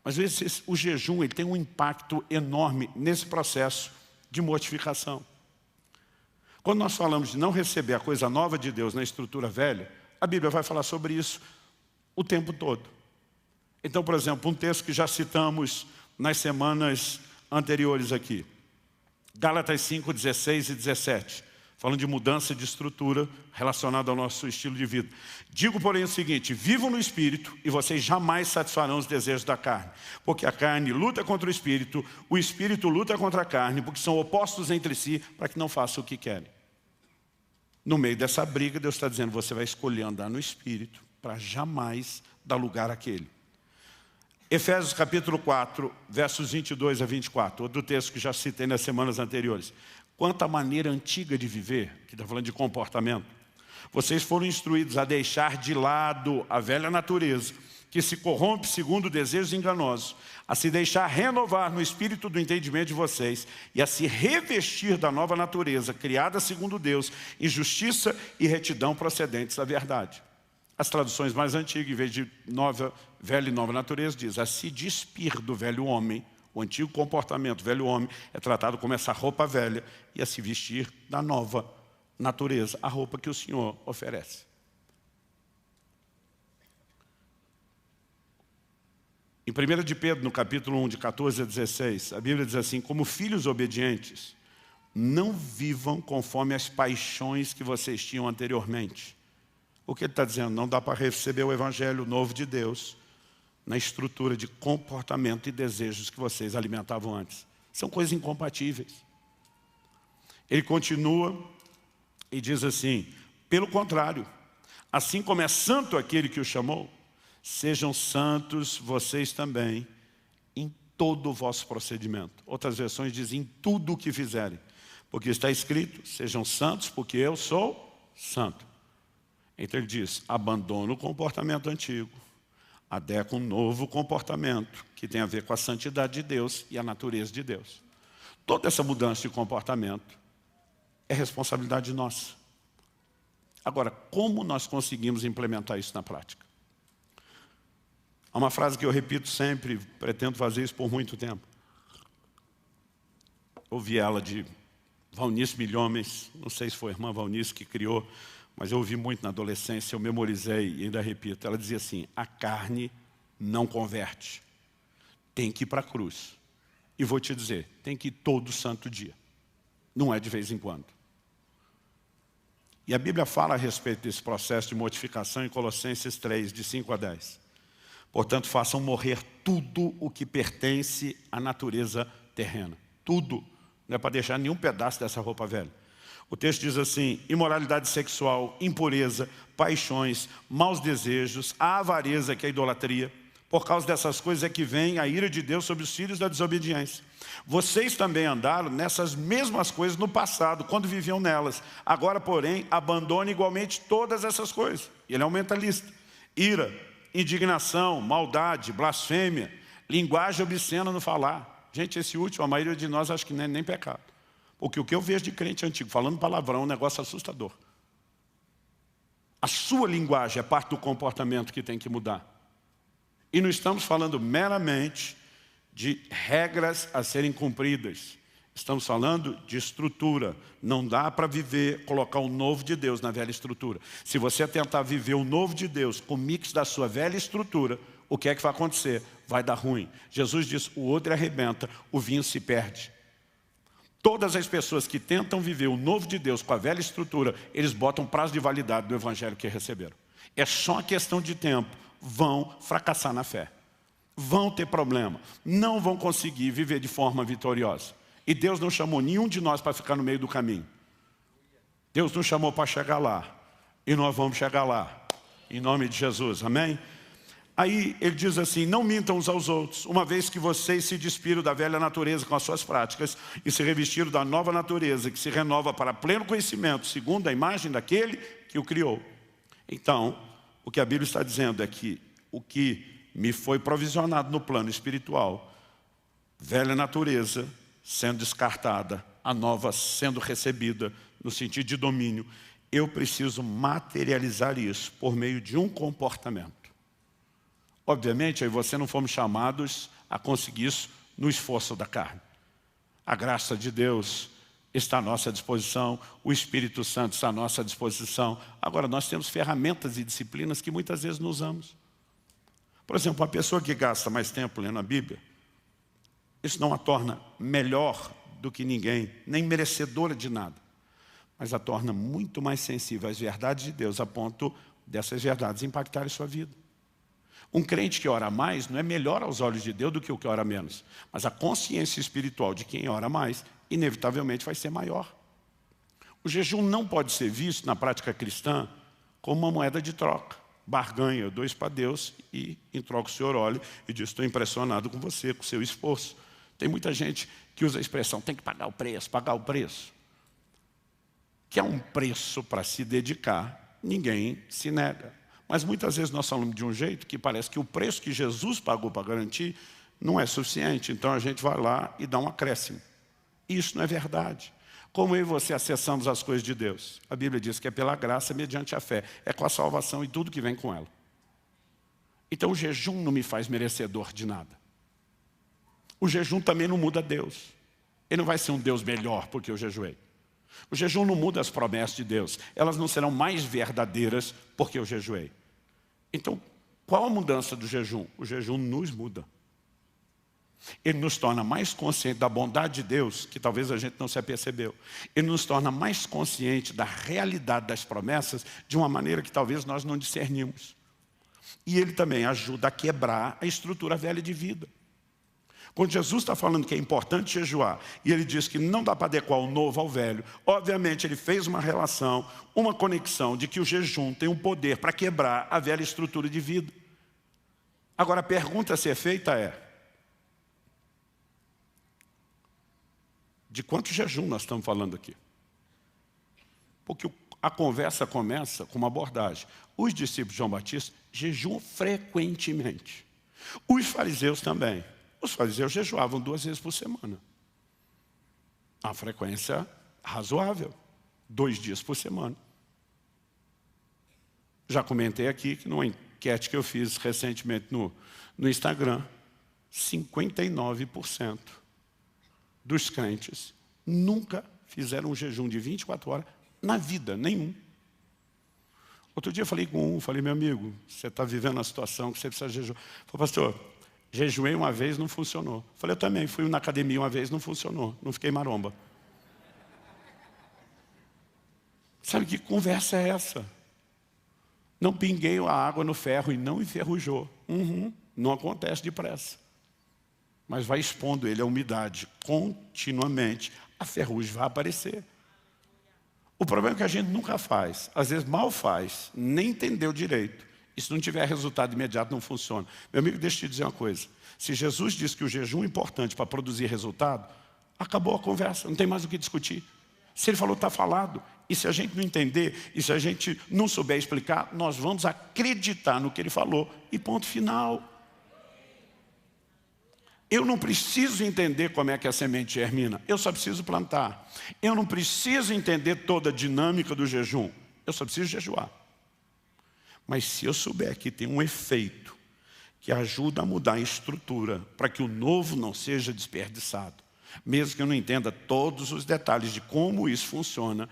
Mas às vezes o jejum ele tem um impacto enorme nesse processo de mortificação. Quando nós falamos de não receber a coisa nova de Deus na estrutura velha, a Bíblia vai falar sobre isso o tempo todo. Então, por exemplo, um texto que já citamos nas semanas anteriores aqui. Gálatas 5, 16 e 17. falando de mudança de estrutura relacionada ao nosso estilo de vida. Digo, porém, o seguinte: vivam no Espírito e vocês jamais satisfarão os desejos da carne. Porque a carne luta contra o Espírito luta contra a carne, porque são opostos entre si, para que não façam o que querem. No meio dessa briga, Deus está dizendo: você vai escolher andar no Espírito, para jamais dar lugar àquele. Efésios capítulo 4, versos 22 a 24, outro texto que já citei nas semanas anteriores. Quanto à maneira antiga de viver, que está falando de comportamento, vocês foram instruídos a deixar de lado a velha natureza, que se corrompe segundo desejos enganosos, a se deixar renovar no espírito do entendimento de vocês e a se revestir da nova natureza, criada segundo Deus, em justiça e retidão procedentes da verdade. As traduções mais antigas, em vez de velha e nova natureza, diz a se despir do velho homem. O antigo comportamento, velho homem, é tratado como essa roupa velha e a se vestir da nova natureza, a roupa que o Senhor oferece. Em 1 de Pedro, no capítulo 1, de 14 a 16, a Bíblia diz assim: como filhos obedientes, não vivam conforme as paixões que vocês tinham anteriormente. O que ele está dizendo? Não dá para receber o Evangelho novo de Deus na estrutura de comportamento e desejos que vocês alimentavam antes. São coisas incompatíveis. Ele continua e diz assim: pelo contrário, assim como é santo aquele que o chamou, sejam santos vocês também em todo o vosso procedimento. Outras versões dizem em tudo o que fizerem. Porque está escrito: sejam santos porque eu sou santo. Então ele diz: abandona o comportamento antigo, adequa um novo comportamento que tem a ver com a santidade de Deus e a natureza de Deus. Toda essa mudança de comportamento é responsabilidade nossa. Agora, como nós conseguimos implementar isso na prática? Há uma frase que eu repito sempre, pretendo fazer isso por muito tempo. Ouvi ela de Valnice Milhomens, não sei se foi a irmã Valnice que criou, mas eu ouvi muito na adolescência, eu memorizei e ainda repito. Ela dizia assim: a carne não converte, tem que ir para a cruz. E vou te dizer, tem que ir todo santo dia, não é de vez em quando. E a Bíblia fala a respeito desse processo de mortificação em Colossenses 3, de 5 a 10. Portanto, façam morrer tudo o que pertence à natureza terrena. Tudo, não é para deixar nenhum pedaço dessa roupa velha. O texto diz assim: imoralidade sexual, impureza, paixões, maus desejos, a avareza, que é a idolatria. Por causa dessas coisas é que vem a ira de Deus sobre os filhos da desobediência. Vocês também andaram nessas mesmas coisas no passado, quando viviam nelas. Agora, porém, abandone igualmente todas essas coisas. Ele aumenta a lista: ira, indignação, maldade, blasfêmia, linguagem obscena no falar. Gente, esse último, a maioria de nós acha que não é nem pecado. Porque o que eu vejo de crente antigo falando palavrão é um negócio assustador. A sua linguagem é parte do comportamento que tem que mudar. E não estamos falando meramente de regras a serem cumpridas. Estamos falando de estrutura. Não dá para viver, colocar o novo de Deus na velha estrutura. Se você tentar viver o novo de Deus com o mix da sua velha estrutura, o que é que vai acontecer? Vai dar ruim. Jesus diz: o odre arrebenta, o vinho se perde. Todas as pessoas que tentam viver o novo de Deus com a velha estrutura, eles botam prazo de validade do Evangelho que receberam. É só uma questão de tempo. Vão fracassar na fé. Vão ter problema. Não vão conseguir viver de forma vitoriosa. E Deus não chamou nenhum de nós para ficar no meio do caminho. Deus nos chamou para chegar lá. E nós vamos chegar lá. Em nome de Jesus. Amém? Aí ele diz assim: não mintam uns aos outros, uma vez que vocês se despiram da velha natureza com as suas práticas e se revestiram da nova natureza, que se renova para pleno conhecimento, segundo a imagem daquele que o criou. Então, o que a Bíblia está dizendo é que o que me foi provisionado no plano espiritual, velha natureza sendo descartada, a nova sendo recebida no sentido de domínio, eu preciso materializar isso por meio de um comportamento. Obviamente, aí você não fomos chamados a conseguir isso no esforço da carne. A graça de Deus está à nossa disposição, o Espírito Santo está à nossa disposição. Agora, nós temos ferramentas e disciplinas que muitas vezes não usamos. Por exemplo, uma pessoa que gasta mais tempo lendo a Bíblia, isso não a torna melhor do que ninguém, nem merecedora de nada. mas a torna muito mais sensível às verdades de Deus, a ponto dessas verdades impactarem sua vida. Um crente que ora mais não é melhor aos olhos de Deus do que o que ora menos, mas a consciência espiritual de quem ora mais, inevitavelmente vai ser maior. O jejum não pode ser visto na prática cristã como uma moeda de troca. Barganha, eu dou isso para Deus e em troca o Senhor olha e diz, estou impressionado com você, com o seu esforço. Tem muita gente que usa a expressão, tem que pagar o preço, pagar o preço. Que é um preço para se dedicar, ninguém se nega. Mas muitas vezes nós falamos de um jeito que parece que o preço que Jesus pagou para garantir não é suficiente. Então a gente vai lá e dá um acréscimo. Isso não é verdade. Como eu e você acessamos as coisas de Deus? A Bíblia diz que é pela graça, mediante a fé. É com a salvação e tudo que vem com ela. Então o jejum não me faz merecedor de nada. O jejum também não muda Deus. Ele não vai ser um Deus melhor porque eu jejuei. O jejum não muda as promessas de Deus. Elas não serão mais verdadeiras porque eu jejuei. Então, qual a mudança do jejum? O jejum nos muda. Ele nos torna mais conscientes da bondade de Deus, que talvez a gente não se apercebeu. Ele nos torna mais conscientes da realidade das promessas de uma maneira que talvez nós não discernimos. E ele também ajuda a quebrar a estrutura velha de vida. Quando Jesus está falando que é importante jejuar, e ele diz que não dá para adequar o novo ao velho, obviamente ele fez uma relação, uma conexão de que o jejum tem um poder para quebrar a velha estrutura de vida. Agora a pergunta a ser feita é, de quanto jejum nós estamos falando aqui? Porque a conversa começa com uma abordagem. Os discípulos de João Batista jejuam frequentemente. Os fariseus também. Os fariseus jejuavam 2 vezes por semana. A frequência razoável. 2 dias por semana. Já comentei aqui que numa enquete que eu fiz recentemente no Instagram, 59% dos crentes nunca fizeram um jejum de 24 horas na vida, nenhum. Outro dia eu falei com falei, meu amigo, você está vivendo uma situação que você precisa jejuar. Falei, pastor, jejuei uma vez, não funcionou. Falei, eu também fui na academia uma vez, não funcionou, não fiquei maromba. Sabe que conversa é essa? Não pinguei a água no ferro e não enferrujou. Não acontece depressa. Mas vai expondo ele à umidade continuamente. A ferrugem vai aparecer. O problema é que a gente nunca faz. Às vezes mal faz, nem entendeu direito. E se não tiver resultado imediato, não funciona. Meu amigo, deixa eu te dizer uma coisa. Se Jesus disse que o jejum é importante para produzir resultado, acabou a conversa, não tem mais o que discutir. Se ele falou, está falado. E se a gente não entender, e se a gente não souber explicar, nós vamos acreditar no que ele falou e ponto final. Eu não preciso entender como é que a semente germina, eu só preciso plantar. Eu não preciso entender toda a dinâmica do jejum, eu só preciso jejuar. Mas se eu souber que tem um efeito que ajuda a mudar a estrutura, para que o novo não seja desperdiçado, mesmo que eu não entenda todos os detalhes de como isso funciona,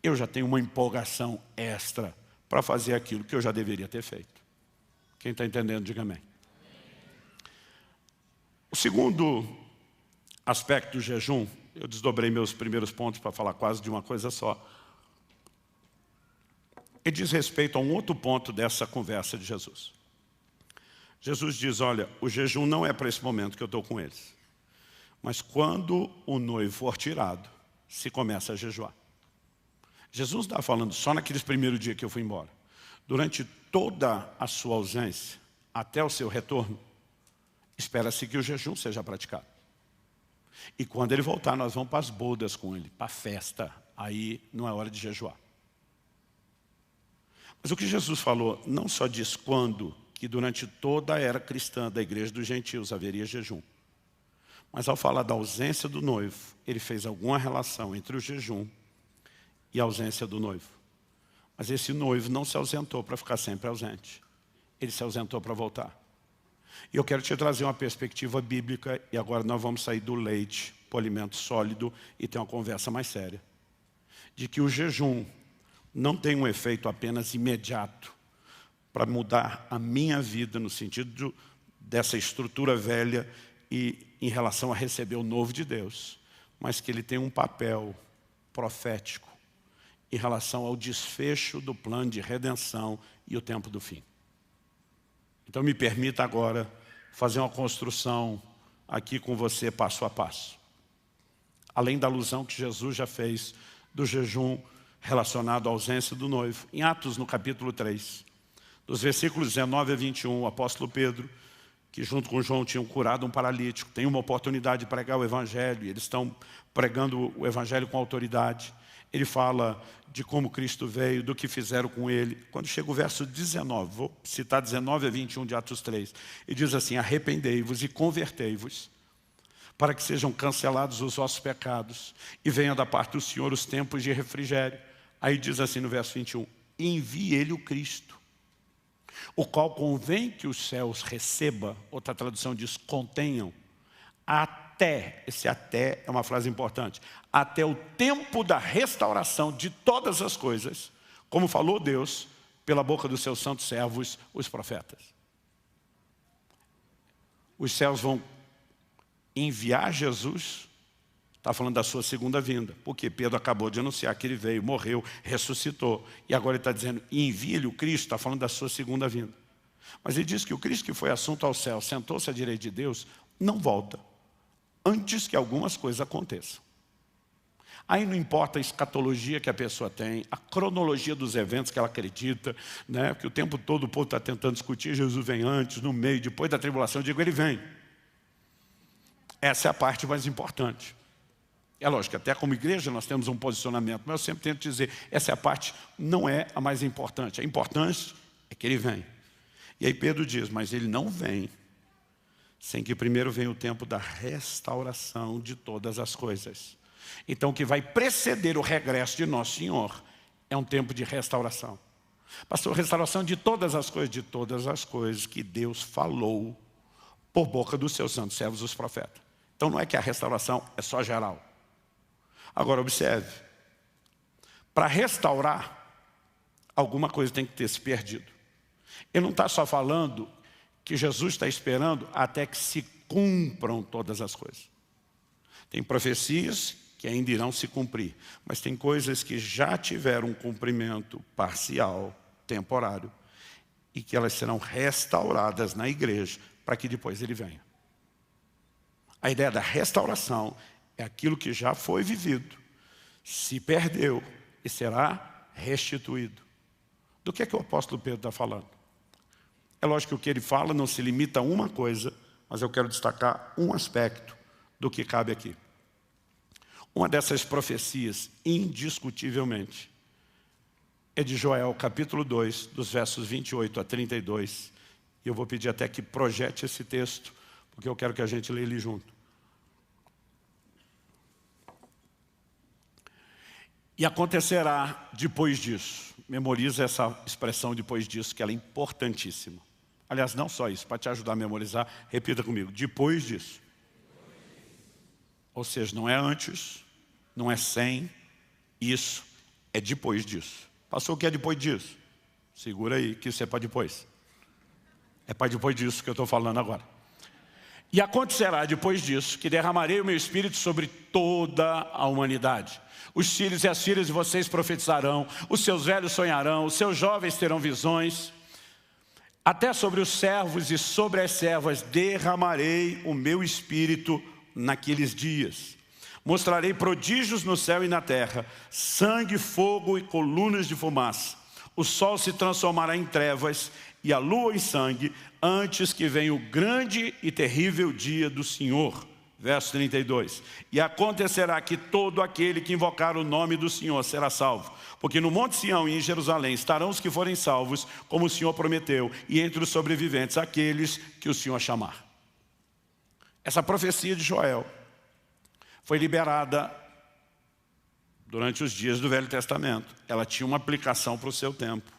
eu já tenho uma empolgação extra para fazer aquilo que eu já deveria ter feito. Quem está entendendo, diga amém. O segundo aspecto do jejum, eu desdobrei meus primeiros pontos para falar quase de uma coisa só. Ele diz respeito a um outro ponto dessa conversa de Jesus. Jesus diz, olha, o jejum não é para esse momento que eu estou com eles. Mas quando o noivo for tirado, se começa a jejuar. Jesus não está falando só naqueles primeiros dias que eu fui embora. Durante toda a sua ausência, até o seu retorno, espera-se que o jejum seja praticado. E quando ele voltar, nós vamos para as bodas com ele, para a festa. Aí não é hora de jejuar. Mas o que Jesus falou, não só diz quando, que durante toda a era cristã da igreja dos gentios haveria jejum. Mas ao falar da ausência do noivo, ele fez alguma relação entre o jejum e a ausência do noivo. Mas esse noivo não se ausentou para ficar sempre ausente. Ele se ausentou para voltar. E eu quero te trazer uma perspectiva bíblica, e agora nós vamos sair do leite para o alimento sólido e ter uma conversa mais séria. De que o jejum não tem um efeito apenas imediato para mudar a minha vida no sentido dessa estrutura velha e em relação a receber o novo de Deus, mas que ele tem um papel profético em relação ao desfecho do plano de redenção e o tempo do fim. Então me permita agora fazer uma construção aqui com você passo a passo. Além da alusão que Jesus já fez do jejum relacionado à ausência do noivo. Em Atos, no capítulo 3, dos versículos 19 a 21, o apóstolo Pedro, que junto com João tinham curado um paralítico, tem uma oportunidade de pregar o evangelho, e eles estão pregando o evangelho com autoridade. Ele fala de como Cristo veio, do que fizeram com ele. Quando chega o verso 19, vou citar 19 a 21 de Atos 3, e diz assim: arrependei-vos e convertei-vos, para que sejam cancelados os vossos pecados, e venha da parte do Senhor os tempos de refrigério. Aí diz assim no verso 21, envie ele o Cristo, o qual convém que os céus receba, outra tradução diz contenham, até, esse até é uma frase importante, até o tempo da restauração de todas as coisas, como falou Deus pela boca dos seus santos servos, os profetas. Os céus vão enviar Jesus, está falando da sua segunda vinda, porque Pedro acabou de anunciar que ele veio, morreu, ressuscitou, e agora ele está dizendo, envie-lhe o Cristo, está falando da sua segunda vinda. Mas ele diz que o Cristo que foi assunto ao céu, sentou-se à direita de Deus, não volta, antes que algumas coisas aconteçam. Aí não importa a escatologia que a pessoa tem, a cronologia dos eventos que ela acredita, né? Porque o tempo todo o povo está tentando discutir, Jesus vem antes, no meio, depois da tribulação, eu digo, ele vem. Essa é a parte mais importante. É lógico que até como igreja nós temos um posicionamento, mas eu sempre tento dizer, essa é a parte, não é a mais importante. A importante é que ele vem. E aí Pedro diz, mas ele não vem sem que primeiro venha o tempo da restauração de todas as coisas. Então o que vai preceder o regresso de Nosso Senhor é um tempo de restauração. Pastor, restauração de todas as coisas que Deus falou por boca dos seus santos servos, os profetas. Então não é que a restauração é só geral. Agora observe, para restaurar, alguma coisa tem que ter se perdido. Ele não está só falando que Jesus está esperando até que se cumpram todas as coisas. Tem profecias que ainda irão se cumprir, mas tem coisas que já tiveram um cumprimento parcial, temporário, e que elas serão restauradas na igreja para que depois ele venha. A ideia da restauração é aquilo que já foi vivido, se perdeu e será restituído. Do que é que o apóstolo Pedro está falando? É lógico que o que ele fala não se limita a uma coisa, mas eu quero destacar um aspecto do que cabe aqui. Uma dessas profecias, indiscutivelmente, é de Joel, capítulo 2, dos versos 28 a 32. E eu vou pedir até que projete esse texto, porque eu quero que a gente leia ele junto. E acontecerá depois disso. Memoriza essa expressão depois disso, que ela é importantíssima. Aliás, não só isso, para te ajudar a memorizar, repita comigo, depois disso. Ou seja, não é antes, não é sem, isso é depois disso. Passou o que é depois disso? Segura aí, que isso é para depois. É para depois disso que eu estou falando agora. E acontecerá depois disso que derramarei o meu espírito sobre toda a humanidade. Os filhos e as filhas de vocês profetizarão, os seus velhos sonharão, os seus jovens terão visões. Até sobre os servos e sobre as servas derramarei o meu espírito naqueles dias. Mostrarei prodígios no céu e na terra, sangue, fogo e colunas de fumaça. O sol se transformará em trevas e a lua em sangue, antes que venha o grande e terrível dia do Senhor. Verso 32. E acontecerá que todo aquele que invocar o nome do Senhor será salvo. Porque no Monte Sião e em Jerusalém estarão os que forem salvos, como o Senhor prometeu, e entre os sobreviventes, aqueles que o Senhor chamar. Essa profecia de Joel foi liberada durante os dias do Velho Testamento. Ela tinha uma aplicação para o seu tempo,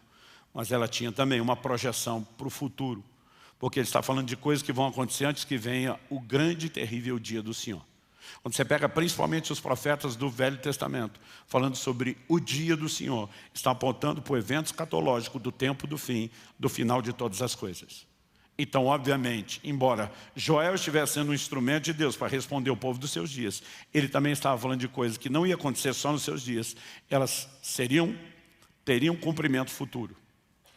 mas ela tinha também uma projeção para o futuro. Porque ele está falando de coisas que vão acontecer antes que venha o grande e terrível dia do Senhor. Quando você pega principalmente os profetas do Velho Testamento, falando sobre o dia do Senhor, estão apontando para o evento escatológico do tempo do fim, do final de todas as coisas. Então, obviamente, embora Joel estivesse sendo um instrumento de Deus para responder ao povo dos seus dias, ele também estava falando de coisas que não ia acontecer só nos seus dias, elas teriam cumprimento futuro.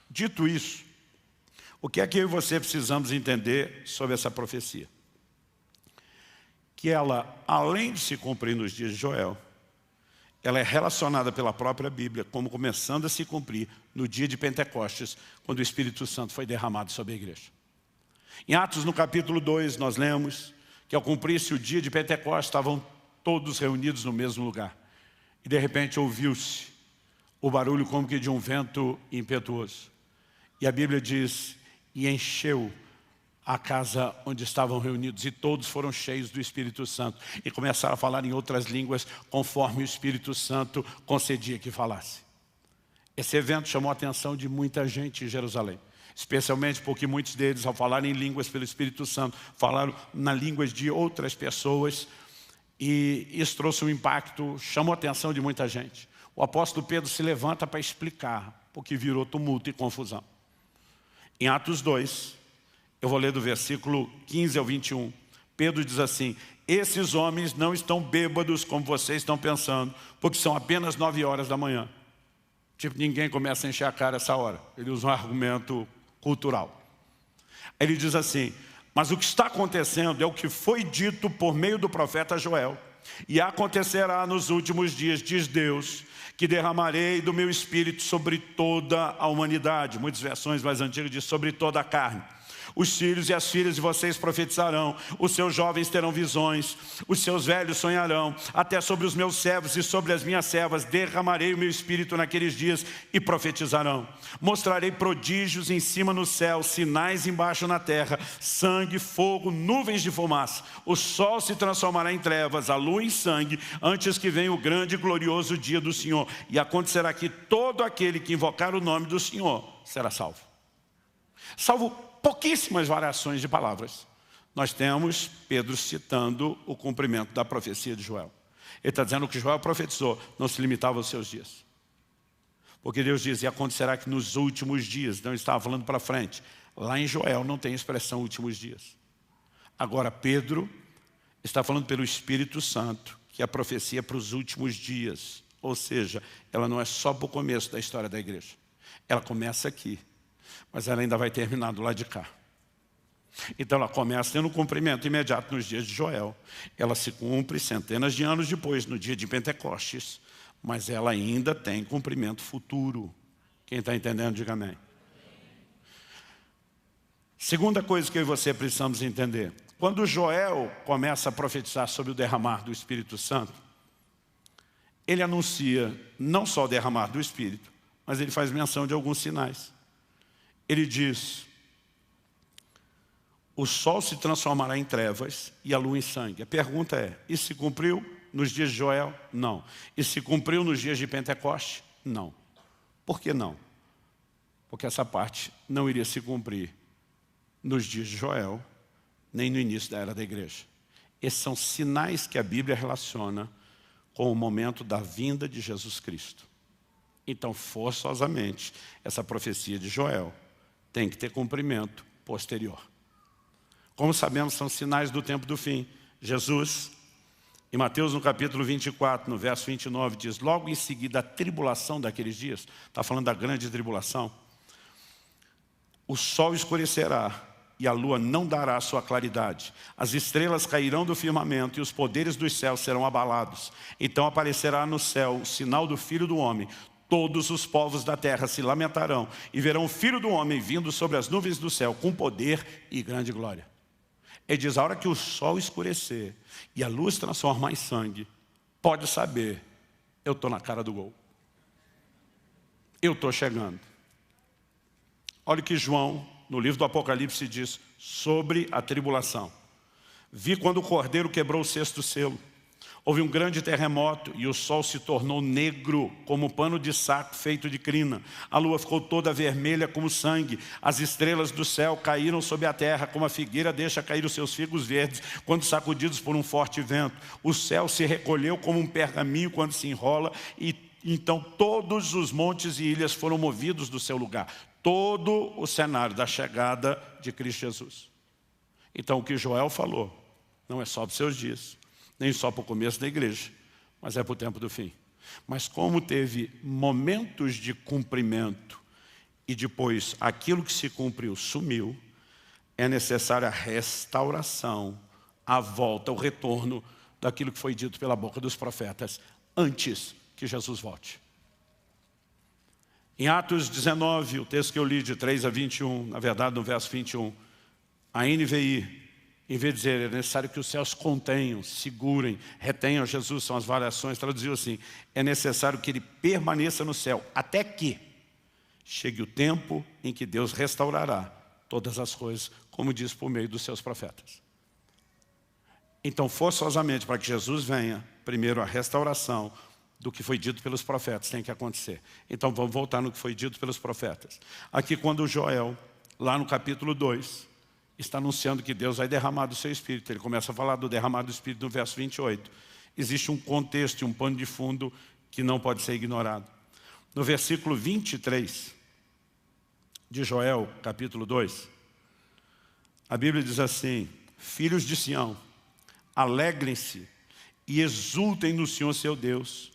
Dito isso, o que é que eu e você precisamos entender sobre essa profecia? Que ela, além de se cumprir nos dias de Joel, ela é relacionada pela própria Bíblia como começando a se cumprir no dia de Pentecostes, quando o Espírito Santo foi derramado sobre a igreja. Em Atos, no capítulo 2, nós lemos que ao cumprir-se o dia de Pentecostes, estavam todos reunidos no mesmo lugar. E de repente ouviu-se o barulho como que de um vento impetuoso. E a Bíblia diz, e encheu a casa onde estavam reunidos, e todos foram cheios do Espírito Santo, e começaram a falar em outras línguas, conforme o Espírito Santo concedia que falasse. Esse evento chamou a atenção de muita gente em Jerusalém, especialmente porque muitos deles, ao falarem em línguas pelo Espírito Santo, falaram na línguas de outras pessoas, e isso trouxe um impacto, chamou a atenção de muita gente. O apóstolo Pedro se levanta para explicar, porque virou tumulto e confusão. Em Atos 2, eu vou ler do versículo 15 ao 21. Pedro diz assim, esses homens não estão bêbados como vocês estão pensando, porque são apenas 9 horas da manhã. Tipo, ninguém começa a encher a cara essa hora. Ele usa um argumento cultural. Ele diz assim, mas o que está acontecendo é o que foi dito por meio do profeta Joel. E acontecerá nos últimos dias, diz Deus, que derramarei do meu Espírito sobre toda a humanidade. Muitas versões mais antigas dizem sobre toda a carne. Os filhos e as filhas de vocês profetizarão, os seus jovens terão visões, os seus velhos sonharão, até sobre os meus servos e sobre as minhas servas derramarei o meu Espírito naqueles dias e profetizarão. Mostrarei prodígios em cima no céu, sinais embaixo na terra, sangue, fogo, nuvens de fumaça. O sol se transformará em trevas, a lua em sangue, antes que venha o grande e glorioso dia do Senhor. E acontecerá que todo aquele que invocar o nome do Senhor será salvo. Salvo pouquíssimas variações de palavras. Nós temos Pedro citando o cumprimento da profecia de Joel. Ele está dizendo que o que Joel profetizou não se limitava aos seus dias. Porque Deus diz, e acontecerá que nos últimos dias, então ele estava falando para frente. Lá em Joel não tem expressão últimos dias. Agora Pedro está falando pelo Espírito Santo, que é a profecia para os últimos dias. Ou seja, ela não é só para o começo da história da igreja. Ela começa aqui. Mas ela ainda vai terminar do lado de cá. Então ela começa tendo um cumprimento imediato nos dias de Joel. Ela se cumpre centenas de anos depois, no dia de Pentecostes. Mas ela ainda tem cumprimento futuro. Quem está entendendo, diga amém. Segunda coisa que eu e você precisamos entender. Quando Joel começa a profetizar sobre o derramar do Espírito Santo, ele anuncia não só o derramar do Espírito, mas ele faz menção de alguns sinais. Ele diz, o sol se transformará em trevas e a lua em sangue. A pergunta é, isso se cumpriu nos dias de Joel? Não. Isso se cumpriu nos dias de Pentecoste? Não. Por que não? Porque essa parte não iria se cumprir nos dias de Joel, nem no início da era da igreja. Esses são sinais que a Bíblia relaciona com o momento da vinda de Jesus Cristo. Então, forçosamente, essa profecia de Joel tem que ter cumprimento posterior. Como sabemos, são sinais do tempo do fim. Jesus, em Mateus no capítulo 24, no verso 29, diz, logo em seguida a tribulação daqueles dias, está falando da grande tribulação, o sol escurecerá e a lua não dará a sua claridade. As estrelas cairão do firmamento e os poderes dos céus serão abalados. Então aparecerá no céu o sinal do Filho do Homem. Todos os povos da terra se lamentarão e verão o Filho do Homem vindo sobre as nuvens do céu com poder e grande glória. Ele diz, a hora que o sol escurecer e a luz transformar em sangue, pode saber, eu estou na cara do gol. Eu estou chegando. Olha o que João, no livro do Apocalipse, diz sobre a tribulação. Vi quando o cordeiro quebrou o sexto selo. Houve um grande terremoto e o sol se tornou negro como pano de saco feito de crina. A lua ficou toda vermelha como sangue. As estrelas do céu caíram sobre a terra como a figueira deixa cair os seus figos verdes quando sacudidos por um forte vento. O céu se recolheu como um pergaminho quando se enrola e então todos os montes e ilhas foram movidos do seu lugar. todo o cenário da chegada de Cristo Jesus. Então o que Joel falou não é só para os seus dias, nem só para o começo da igreja, mas é para o tempo do fim. Mas como teve momentos de cumprimento e depois aquilo que se cumpriu sumiu, é necessária a restauração, a volta, o retorno daquilo que foi dito pela boca dos profetas antes que Jesus volte. Em Atos 19, o texto que eu li de 3 a 21, na verdade no verso 21, a NVI, em vez de dizer é necessário que os céus contenham, segurem, retenham Jesus, são as variações, traduziu assim, é necessário que ele permaneça no céu, até que chegue o tempo em que Deus restaurará todas as coisas, como diz por meio dos seus profetas. Então, forçosamente, para que Jesus venha, primeiro a restauração do que foi dito pelos profetas tem que acontecer. Então, vamos voltar no que foi dito pelos profetas. Aqui, quando Joel, lá no capítulo 2, está anunciando que Deus vai derramar do seu Espírito, ele começa a falar do derramar do Espírito no verso 28. Existe um contexto e um pano de fundo que não pode ser ignorado. No versículo 23 de Joel, capítulo 2, a Bíblia diz assim, filhos de Sião, alegrem-se e exultem no Senhor seu Deus,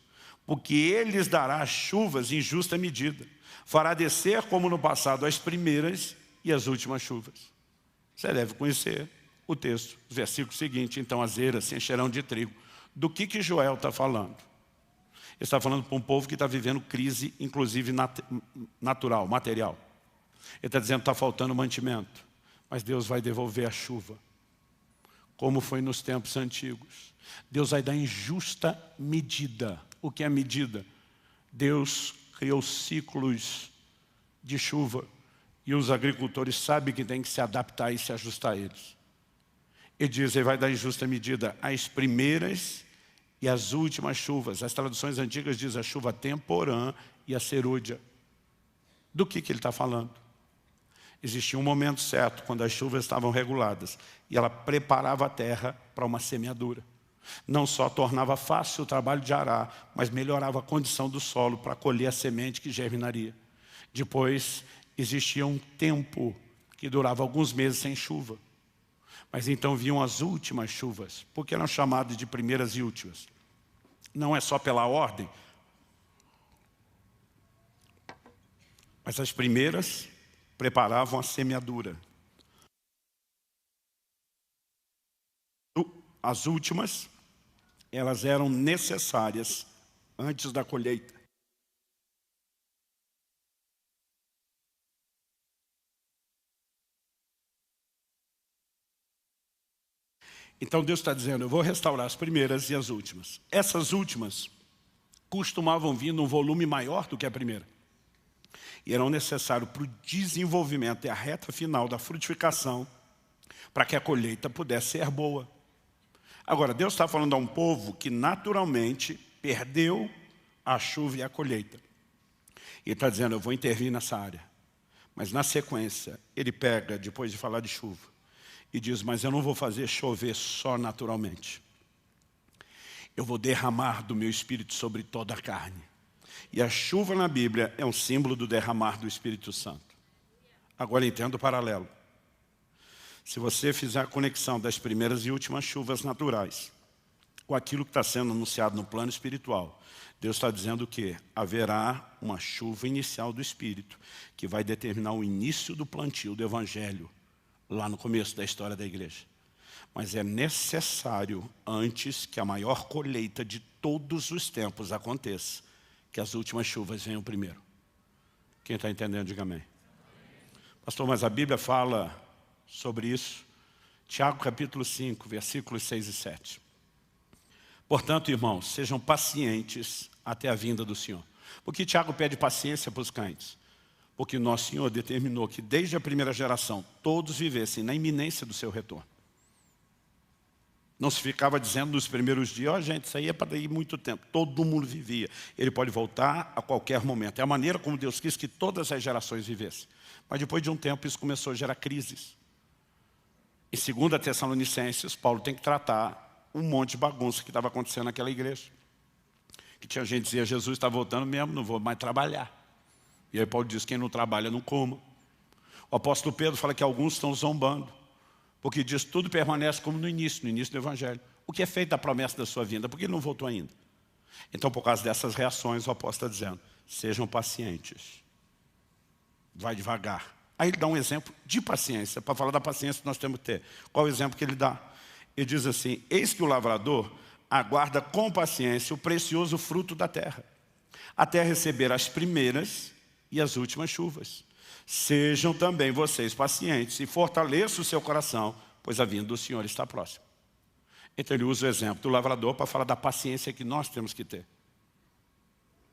porque Ele lhes dará chuvas em justa medida, fará descer como no passado as primeiras e as últimas chuvas. Você deve conhecer o texto, o versículo seguinte, então as eiras se encherão de trigo. Do que Joel está falando? Ele está falando para um povo que está vivendo crise, inclusive natural, material. Ele está dizendo que está faltando mantimento, mas Deus vai devolver a chuva, como foi nos tempos antigos. Deus vai dar em justa medida. O que é medida? Deus criou ciclos de chuva e os agricultores sabem que tem que se adaptar e se ajustar a eles. Ele diz, ele vai dar em justa medida as primeiras e as últimas chuvas. As traduções antigas dizem a chuva temporã e a serúdia. Do que ele está falando? Existia um momento certo, quando as chuvas estavam reguladas, e ela preparava a terra para uma semeadura. Não só tornava fácil o trabalho de arar, mas melhorava a condição do solo para colher a semente que germinaria. Depois, existia um tempo que durava alguns meses sem chuva. Mas então vinham as últimas chuvas, porque eram chamadas de primeiras e últimas. Não é só pela ordem, mas as primeiras preparavam a semeadura. As últimas, elas eram necessárias antes da colheita. Então Deus está dizendo, eu vou restaurar as primeiras e as últimas. Essas últimas costumavam vir num volume maior do que a primeira. E eram necessários para o desenvolvimento e a reta final da frutificação, para que a colheita pudesse ser boa. Agora, Deus está falando a um povo que naturalmente perdeu a chuva e a colheita. E está dizendo, eu vou intervir nessa área. Mas na sequência, ele pega, depois de falar de chuva, e diz, mas eu não vou fazer chover só naturalmente. Eu vou derramar do meu Espírito sobre toda a carne. E a chuva na Bíblia é um símbolo do derramar do Espírito Santo. Agora entenda o paralelo. Se você fizer a conexão das primeiras e últimas chuvas naturais com aquilo que está sendo anunciado no plano espiritual, Deus está dizendo que haverá uma chuva inicial do Espírito que vai determinar o início do plantio do Evangelho lá no começo da história da igreja. Mas é necessário, antes que a maior colheita de todos os tempos aconteça, que as últimas chuvas venham primeiro. Quem está entendendo, diga amém. Pastor, mas a Bíblia fala sobre isso. Tiago capítulo 5, versículos 6 e 7. Portanto, irmãos, sejam pacientes até a vinda do Senhor. Por que Tiago pede paciência para os crentes? Porque nosso Senhor determinou que desde a primeira geração todos vivessem na iminência do seu retorno. Não se ficava dizendo nos primeiros dias, ó gente, isso aí é para daí muito tempo. Todo mundo vivia. Ele pode voltar a qualquer momento. É a maneira como Deus quis que todas as gerações vivessem. Mas depois de um tempo isso começou a gerar crises. Em 2 Tessalonicenses, Paulo tem que tratar um monte de bagunça que estava acontecendo naquela igreja. Que tinha gente que dizia, Jesus está voltando mesmo, não vou mais trabalhar. E aí Paulo diz, quem não trabalha não coma. O apóstolo Pedro fala que alguns estão zombando, porque diz, tudo permanece como no início do Evangelho. O que é feito da promessa da sua vinda? Porque ele não voltou ainda. Então, por causa dessas reações, o apóstolo está dizendo, sejam pacientes. Vai devagar. Aí ele dá um exemplo de paciência, para falar da paciência que nós temos que ter. Qual é o exemplo que ele dá? Ele diz assim, eis que o lavrador aguarda com paciência o precioso fruto da terra, até receber as primeiras e as últimas chuvas. Sejam também vocês pacientes e fortaleçam o seu coração, pois a vinda do Senhor está próxima. Então ele usa o exemplo do lavrador para falar da paciência que nós temos que ter.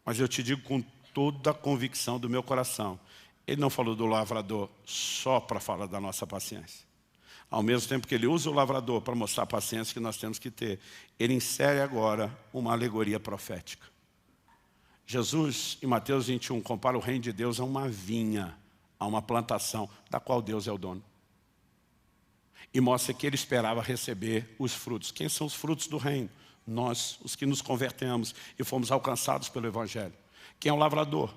Mas eu te digo com toda a convicção do meu coração, ele não falou do lavrador só para falar da nossa paciência. Ao mesmo tempo que ele usa o lavrador para mostrar a paciência que nós temos que ter, ele insere agora uma alegoria profética. Jesus, em Mateus 21, compara o reino de Deus a uma vinha, a uma plantação, da qual Deus é o dono. E mostra que ele esperava receber os frutos. Quem são os frutos do reino? Nós, os que nos convertemos e fomos alcançados pelo Evangelho. Quem é o lavrador?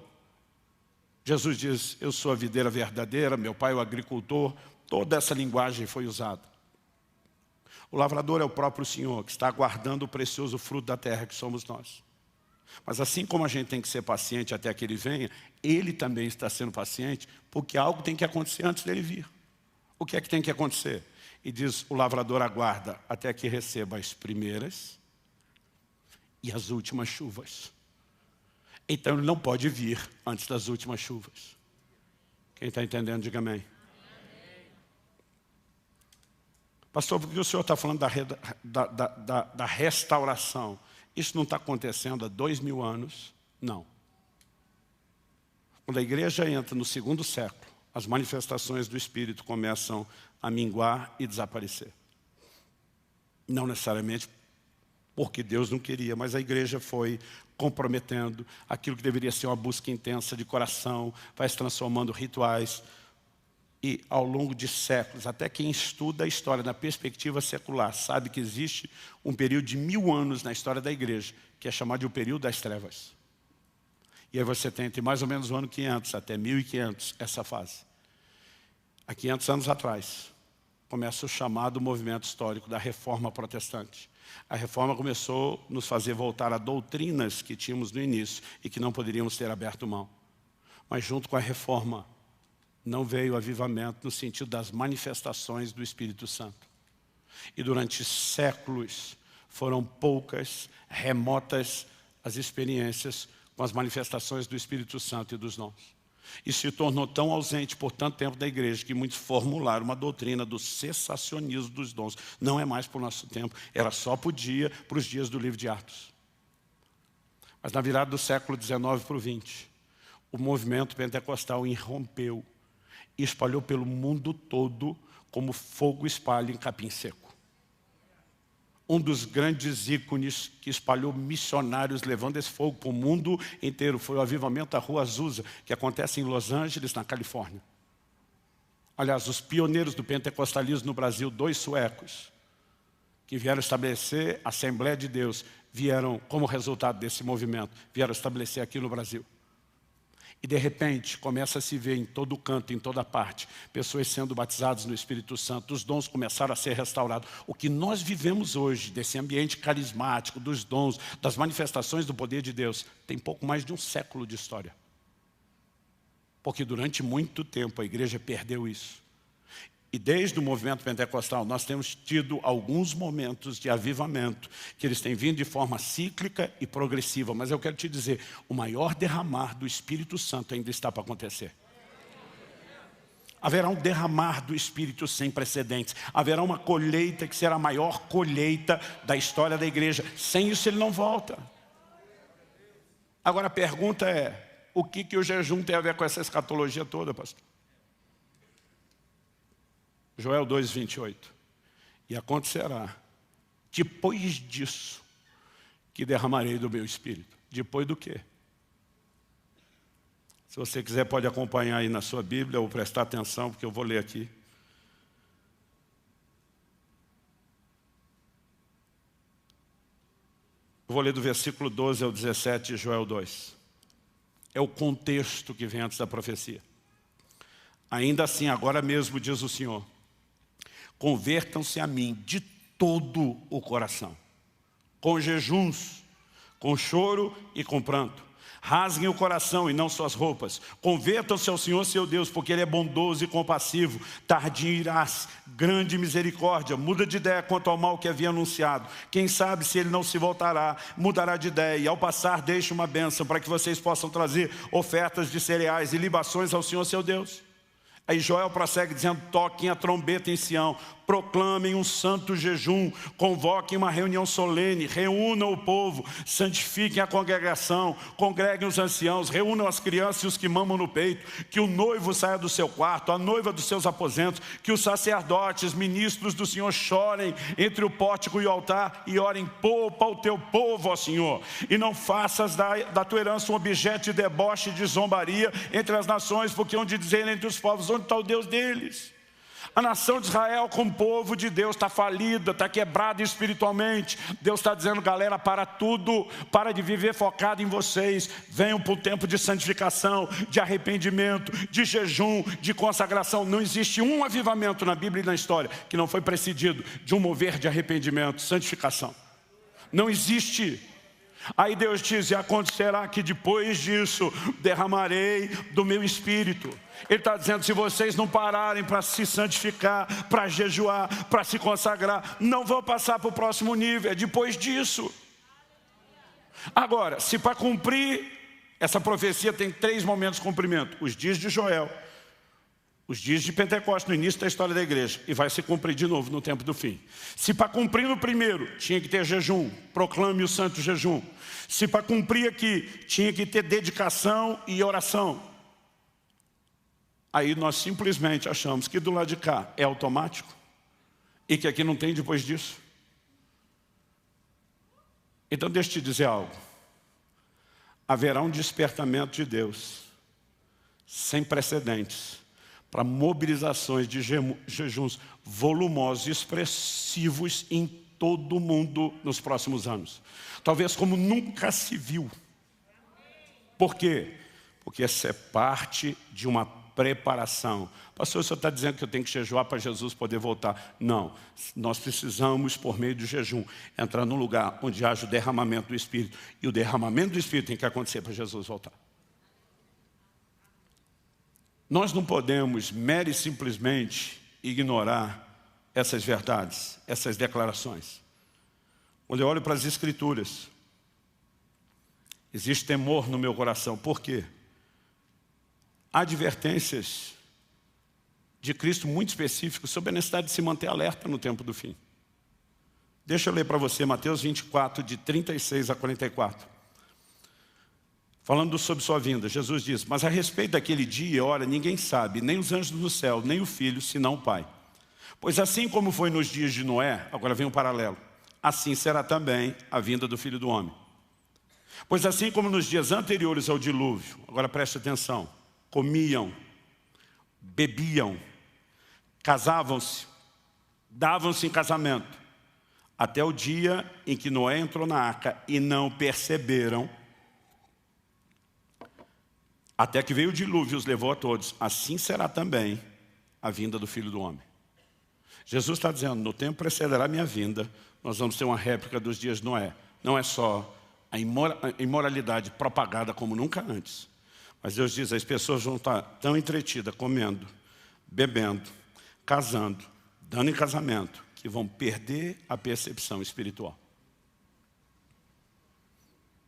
Jesus diz, eu sou a videira verdadeira, meu pai é o agricultor. Toda essa linguagem foi usada. O lavrador é o próprio Senhor, que está aguardando o precioso fruto da terra que somos nós. Mas assim como a gente tem que ser paciente até que ele venha, ele também está sendo paciente, porque algo tem que acontecer antes dele vir. O que é que tem que acontecer? E diz, o lavrador aguarda até que receba as primeiras e as últimas chuvas. Então ele não pode vir antes das últimas chuvas. Quem está entendendo, diga amém. Pastor, por que o senhor está falando da restauração? Isso não está acontecendo há 2000 anos? Não. Quando a igreja entra no segundo século, as manifestações do Espírito começam a minguar e desaparecer. Não necessariamente porque Deus não queria, mas a igreja foi comprometendo aquilo que deveria ser uma busca intensa de coração, vai se transformando em rituais. E ao longo de séculos, até quem estuda a história na perspectiva secular, sabe que existe um período de 1000 anos na história da igreja, que é chamado de o período das trevas. E aí você tem entre mais ou menos o ano 500 até 1500 essa fase. Há 500 anos atrás, começa o chamado movimento histórico da Reforma Protestante. A Reforma começou a nos fazer voltar a doutrinas que tínhamos no início e que não poderíamos ter aberto mão. Mas junto com a Reforma, não veio avivamento no sentido das manifestações do Espírito Santo. E durante séculos foram poucas, remotas as experiências com as manifestações do Espírito Santo e dos dons. E se tornou tão ausente por tanto tempo da igreja que muitos formularam uma doutrina do cessacionismo dos dons. Não é mais para o nosso tempo, era só para os dias do livro de Atos. Mas na virada do século XIX para o XX, o movimento pentecostal irrompeu e espalhou pelo mundo todo como fogo espalha em capim seco. Um dos grandes ícones que espalhou missionários levando esse fogo para o mundo inteiro foi o avivamento da Rua Azusa, que acontece em Los Angeles, na Califórnia. Aliás, os pioneiros do pentecostalismo no Brasil, 2 suecos, que vieram estabelecer a Assembleia de Deus, vieram, como resultado desse movimento, vieram estabelecer aqui no Brasil. E de repente começa a se ver em todo canto, em toda parte, pessoas sendo batizadas no Espírito Santo, os dons começaram a ser restaurados. O que nós vivemos hoje, desse ambiente carismático, dos dons, das manifestações do poder de Deus, tem pouco mais de um século de história. Porque durante muito tempo a igreja perdeu isso. E desde o movimento pentecostal nós temos tido alguns momentos de avivamento, que eles têm vindo de forma cíclica e progressiva. Mas eu quero te dizer, o maior derramar do Espírito Santo ainda está para acontecer. Haverá um derramar do Espírito sem precedentes. Haverá uma colheita que será a maior colheita da história da igreja. Sem isso ele não volta. Agora a pergunta é, o que o jejum tem a ver com essa escatologia toda, pastor? Joel 2:28. E acontecerá, depois disso, que derramarei do meu Espírito. Depois do quê? Se você quiser pode acompanhar aí na sua Bíblia ou prestar atenção, porque eu vou ler aqui. Eu vou ler do versículo 12 ao 17 de Joel 2. É o contexto que vem antes da profecia. Ainda assim, agora mesmo, diz o Senhor, convertam-se a mim de todo o coração, com jejuns, com choro e com pranto. Rasguem o coração e não suas roupas. Convertam-se ao Senhor seu Deus, porque Ele é bondoso e compassivo, tardio em irar-se, grande misericórdia. Muda de ideia quanto ao mal que havia anunciado. Quem sabe se Ele não se voltará, mudará de ideia. E ao passar deixe uma bênção para que vocês possam trazer ofertas de cereais e libações ao Senhor seu Deus. Aí Joel prossegue dizendo, toquem a trombeta em Sião, proclamem um santo jejum, convoquem uma reunião solene, reúnam o povo, santifiquem a congregação, congreguem os anciãos, reúnam as crianças e os que mamam no peito, que o noivo saia do seu quarto, a noiva dos seus aposentos, que os sacerdotes, ministros do Senhor chorem entre o pórtico e o altar e orem, poupa o teu povo, ó Senhor, e não faças da tua herança um objeto de deboche e de zombaria entre as nações, porque onde dizerem entre os povos, onde está o Deus deles? A nação de Israel, como povo de Deus, está falida, está quebrada espiritualmente. Deus está dizendo, galera, para tudo, para de viver focado em vocês. Venham para o tempo de santificação, de arrependimento, de jejum, de consagração. Não existe um avivamento na Bíblia e na história que não foi precedido de um mover de arrependimento, santificação. Não existe. Aí Deus diz, e acontecerá que depois disso derramarei do meu espírito. Ele está dizendo, se vocês não pararem para se santificar, para jejuar, para se consagrar, não vão passar para o próximo nível, é depois disso. Agora, se para cumprir, essa profecia tem 3 momentos de cumprimento. Os dias de Joel, os dias de Pentecostes, no início da história da igreja, e vai se cumprir de novo no tempo do fim. Se para cumprir no primeiro, tinha que ter jejum, proclame o santo jejum. Se para cumprir aqui, tinha que ter dedicação e oração. Aí nós simplesmente achamos que do lado de cá é automático e que aqui não tem depois disso. Então deixa eu te dizer algo. Haverá um despertamento de Deus sem precedentes para mobilizações de jejuns volumosos e expressivos em todo o mundo nos próximos anos. Talvez como nunca se viu. Por quê? Porque essa é parte de uma preparação. Pastor, o senhor está dizendo que eu tenho que jejuar para Jesus poder voltar. Não, nós precisamos, por meio do jejum, entrar num lugar onde haja o derramamento do Espírito. E o derramamento do Espírito tem que acontecer para Jesus voltar. Nós não podemos mera e simplesmente ignorar essas verdades, essas declarações. Quando eu olho para as Escrituras, existe temor no meu coração. Por quê? Há advertências de Cristo muito específicas sobre a necessidade de se manter alerta no tempo do fim. Deixa eu ler para você Mateus 24, de 36 a 44. Falando sobre sua vinda, Jesus diz, mas a respeito daquele dia e hora, ninguém sabe, nem os anjos do céu, nem o Filho, senão o Pai. Pois assim como foi nos dias de Noé, agora vem um paralelo, assim será também a vinda do Filho do Homem. Pois assim como nos dias anteriores ao dilúvio, agora preste atenção, comiam, bebiam, casavam-se, davam-se em casamento, até o dia em que Noé entrou na arca e não perceberam, até que veio o dilúvio e os levou a todos. Assim será também a vinda do Filho do Homem. Jesus está dizendo, no tempo precederá a minha vinda, nós vamos ter uma réplica dos dias de Noé. Não é só a imoralidade propagada como nunca antes. Mas Deus diz, as pessoas vão estar tão entretidas, comendo, bebendo, casando, dando em casamento, que vão perder a percepção espiritual.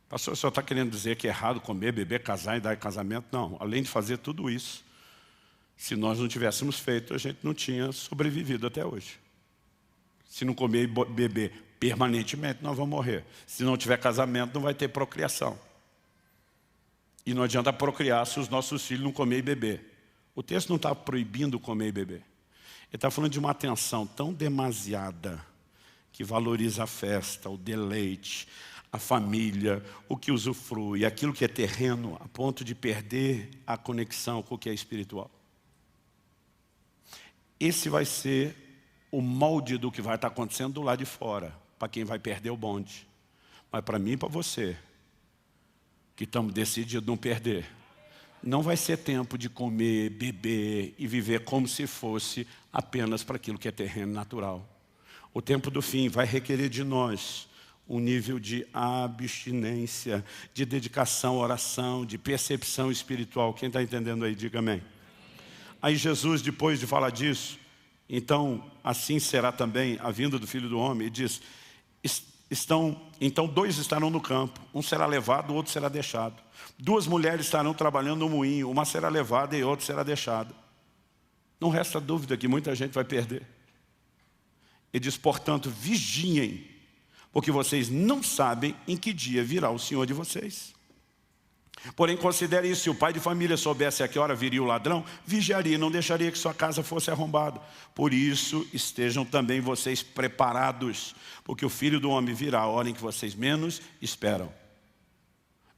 Pastor, o senhor está querendo dizer que é errado comer, beber, casar e dar em casamento? Não, além de fazer tudo isso, se nós não tivéssemos feito, a gente não tinha sobrevivido até hoje. Se não comer e beber permanentemente, nós vamos morrer. Se não tiver casamento, não vai ter procriação. E não adianta procriar se os nossos filhos não comer e beber. O texto não está proibindo comer e beber. Ele está falando de uma atenção tão demasiada que valoriza a festa, o deleite, a família, o que usufrui, aquilo que é terreno, a ponto de perder a conexão com o que é espiritual. Esse vai ser o molde do que vai estar acontecendo do lado de fora, para quem vai perder o bonde. Mas para mim e para você, que estamos decididos a não perder, não vai ser tempo de comer, beber e viver como se fosse apenas para aquilo que é terreno natural. O tempo do fim vai requerer de nós um nível de abstinência, de dedicação, oração, de percepção espiritual. Quem está entendendo aí, diga amém. Aí Jesus, depois de falar disso, então assim será também a vinda do Filho do Homem, e diz, então 2 estarão no campo, um será levado, o outro será deixado. 2 mulheres estarão trabalhando no moinho, uma será levada e outra será deixada. Não resta dúvida que muita gente vai perder. Ele diz, portanto, vigiem, porque vocês não sabem em que dia virá o Senhor de vocês. Porém, considere isso, se o pai de família soubesse a que hora viria o ladrão, vigiaria e não deixaria que sua casa fosse arrombada. Por isso, estejam também vocês preparados, porque o Filho do Homem virá a hora em que vocês menos esperam.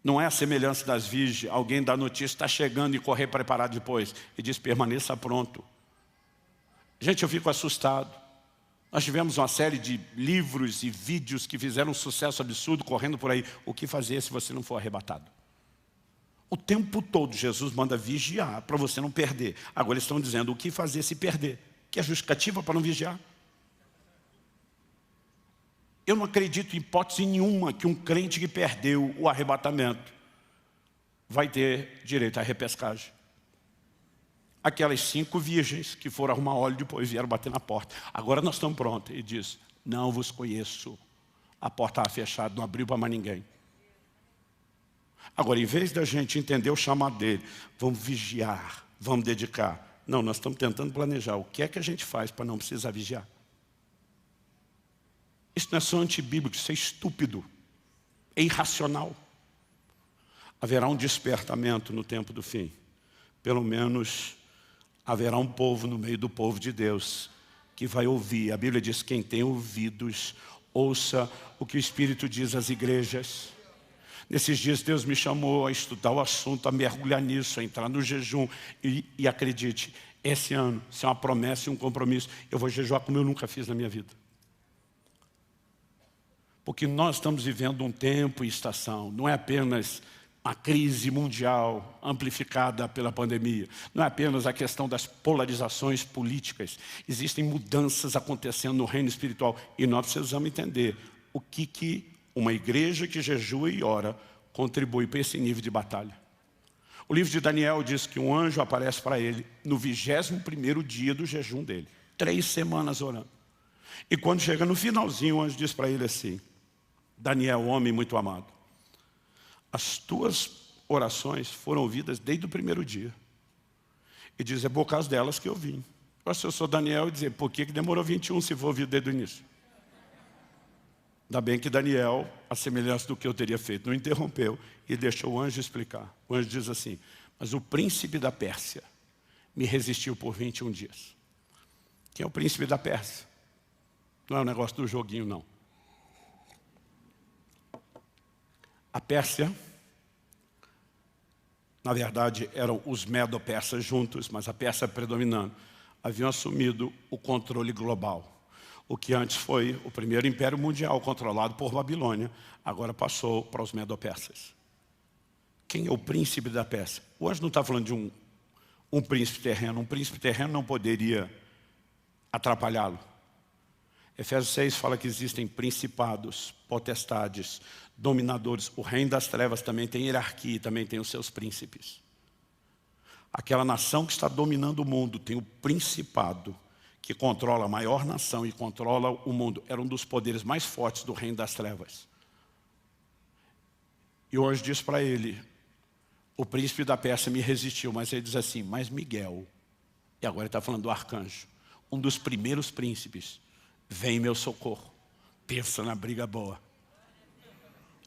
Não é a semelhança das virgens, alguém dá notícia, está chegando e correr preparado depois. E diz, permaneça pronto. Gente, eu fico assustado. Nós tivemos uma série de livros e vídeos que fizeram um sucesso absurdo correndo por aí. O que fazer se você não for arrebatado? O tempo todo Jesus manda vigiar para você não perder. Agora eles estão dizendo o que fazer se perder. Que é justificativa para não vigiar? Eu não acredito em hipótese nenhuma que um crente que perdeu o arrebatamento vai ter direito à repescagem. Aquelas 5 virgens que foram arrumar óleo depois vieram bater na porta. Agora nós estamos prontos. E diz, não vos conheço. A porta estava fechada, não abriu para mais ninguém. Agora, em vez da gente entender o chamado dele, vamos vigiar, vamos dedicar. Não, nós estamos tentando planejar o que é que a gente faz para não precisar vigiar. Isso não é só antibíblico, isso é estúpido, é irracional. Haverá um despertamento no tempo do fim. Pelo menos haverá um povo no meio do povo de Deus que vai ouvir. A Bíblia diz, quem tem ouvidos, ouça o que o Espírito diz às igrejas. Nesses dias Deus me chamou a estudar o assunto, a mergulhar nisso, a entrar no jejum. E acredite, esse ano, isso é uma promessa e um compromisso. Eu vou jejuar como eu nunca fiz na minha vida. Porque nós estamos vivendo um tempo e estação. Não é apenas a crise mundial amplificada pela pandemia. Não é apenas a questão das polarizações políticas. Existem mudanças acontecendo no reino espiritual. E nós precisamos entender o que uma igreja que jejua e ora contribui para esse nível de batalha. O livro de Daniel diz que um anjo aparece para ele no 21º dia do jejum dele. 3 semanas orando. E quando chega no finalzinho, o anjo diz para ele assim, Daniel, homem muito amado, as tuas orações foram ouvidas desde o primeiro dia. E diz, é por causa delas que eu vim. Se eu sou Daniel, e dizer, por que demorou 21 se for ouvido desde o início? Ainda bem que Daniel, a semelhança do que eu teria feito, não interrompeu e deixou o anjo explicar. O anjo diz assim, mas o príncipe da Pérsia me resistiu por 21 dias. Quem é o príncipe da Pérsia? Não é um negócio do joguinho, não. A Pérsia, na verdade, eram os medo-persas juntos, mas a Pérsia predominando, haviam assumido o controle global. O que antes foi o primeiro império mundial controlado por Babilônia, agora passou para os medo-persas. Quem é o príncipe da Pérsia? O anjo não está falando de um príncipe terreno. Um príncipe terreno não poderia atrapalhá-lo. Efésios 6 fala que existem principados, potestades, dominadores. O reino das trevas também tem hierarquia, também tem os seus príncipes. Aquela nação que está dominando o mundo tem o principado, que controla a maior nação e controla o mundo. Era um dos poderes mais fortes do reino das trevas. E hoje diz para ele, o príncipe da Pérsia me resistiu, mas ele diz assim, mas Miguel, e agora ele está falando do arcanjo, um dos primeiros príncipes, vem em meu socorro. Pensa na briga boa.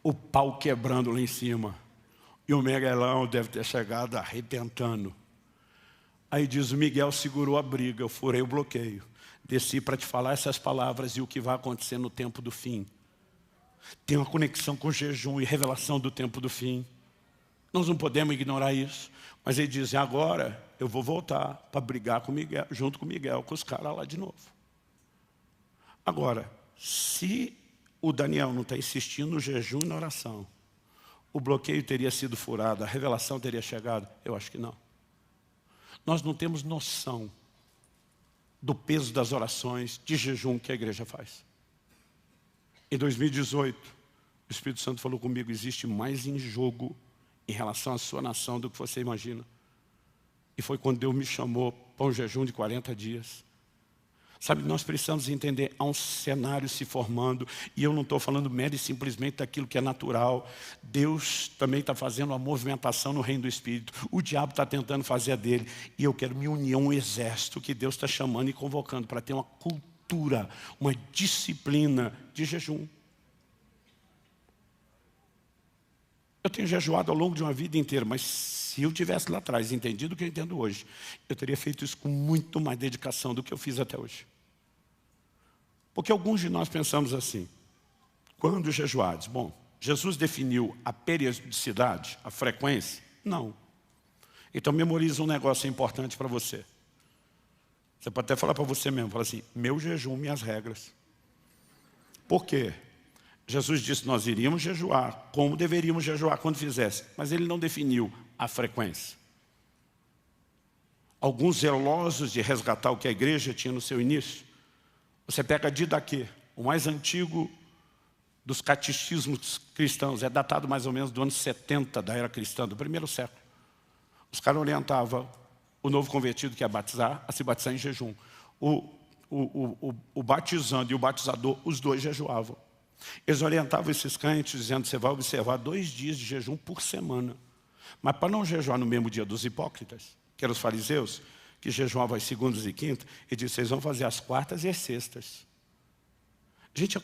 O pau quebrando lá em cima. E o Miguelão deve ter chegado arrebentando. Aí diz, o Miguel segurou a briga, eu furei o bloqueio. Desci para te falar essas palavras e o que vai acontecer no tempo do fim. Tem uma conexão com o jejum e revelação do tempo do fim. Nós não podemos ignorar isso. Mas ele diz, agora eu vou voltar para brigar com Miguel, junto com Miguel, com os caras lá de novo. Agora, se o Daniel não está insistindo no jejum e na oração, o bloqueio teria sido furado, a revelação teria chegado? Eu acho que não. Nós não temos noção do peso das orações de jejum que a igreja faz. Em 2018, o Espírito Santo falou comigo, existe mais em jogo em relação à sua nação do que você imagina. E foi quando Deus me chamou para um jejum de 40 dias. Sabe, nós precisamos entender, há um cenário se formando, e eu não estou falando mero e simplesmente daquilo que é natural. Deus também está fazendo uma movimentação no reino do Espírito. O diabo está tentando fazer a dele, e eu quero me unir a um exército que Deus está chamando e convocando para ter uma cultura, uma disciplina de jejum. Eu tenho jejuado ao longo de uma vida inteira, mas se eu tivesse lá atrás entendido o que eu entendo hoje, eu teria feito isso com muito mais dedicação do que eu fiz até hoje. Porque alguns de nós pensamos assim, quando jejuados? Bom, Jesus definiu a periodicidade, a frequência? Não. Então memoriza um negócio importante para você. Você pode até falar para você mesmo, fala assim, meu jejum, minhas regras. Por quê? Jesus disse que nós iríamos jejuar, como deveríamos jejuar quando fizesse, mas ele não definiu a frequência. Alguns zelosos de resgatar o que a igreja tinha no seu início, você pega Didaquê, o mais antigo dos catecismos cristãos, é datado mais ou menos do ano 70 da era cristã, do primeiro século. Os caras orientavam o novo convertido que ia batizar, a se batizar em jejum. O batizando e o batizador, os dois jejuavam. Eles orientavam esses crentes dizendo, você vai observar 2 dias de jejum por semana. Mas para não jejuar no mesmo dia dos hipócritas, que eram os fariseus, que jejuavam as segundas e quintas, ele disse, vocês vão fazer as quartas e as sextas. Gente,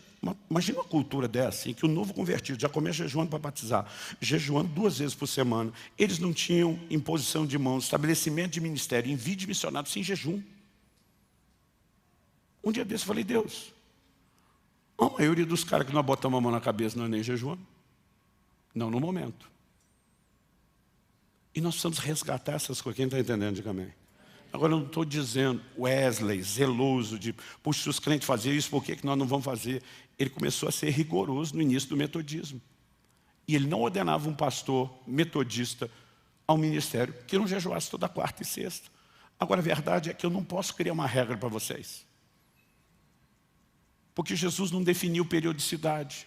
imagina uma cultura dessa, em que o novo convertido já começa jejuando para batizar, jejuando 2 vezes por semana. Eles não tinham imposição de mãos, estabelecimento de ministério, envio de missionários sem jejum. Um dia desse eu falei, Deus, a maioria dos caras que nós botamos a mão na cabeça não é nem jejuando. Não no momento. E nós precisamos resgatar essas coisas. Quem está entendendo, diga amém. Agora eu não estou dizendo Wesley, zeloso, de puxa, se os crentes faziam isso, por que nós não vamos fazer? Ele começou a ser rigoroso no início do metodismo. E ele não ordenava um pastor metodista ao ministério que não jejuasse toda quarta e sexta. Agora a verdade é que eu não posso criar uma regra para vocês. Porque Jesus não definiu periodicidade.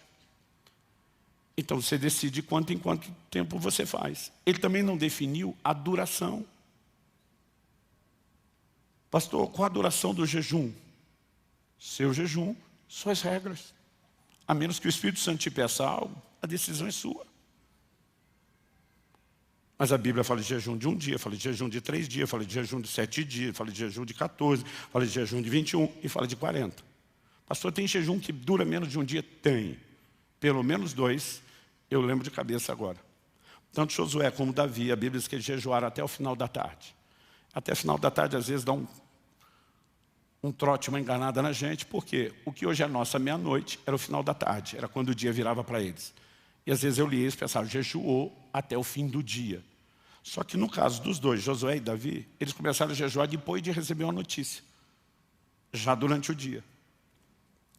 Então você decide quanto em quanto tempo você faz. Ele também não definiu a duração. Pastor, qual a duração do jejum? Seu jejum, suas regras. A menos que o Espírito Santo te peça algo, a decisão é sua. Mas a Bíblia fala de jejum de 1 dia, fala de jejum de 3 dias, fala de jejum de 7 dias, fala de jejum de 14, fala de jejum de 21 e fala de 40. Pastor, tem jejum que dura menos de 1 dia? Tem. Pelo menos 2, eu lembro de cabeça agora. Tanto Josué como Davi, a Bíblia diz que eles jejuaram até o final da tarde. Até o final da tarde, às vezes, dá um trote, uma enganada na gente, porque o que hoje é nossa meia-noite era o final da tarde, era quando o dia virava para eles. E às vezes eu lia eles pensavam, jejuou até o fim do dia. Só que no caso dos dois, Josué e Davi, eles começaram a jejuar depois de receber uma notícia, já durante o dia.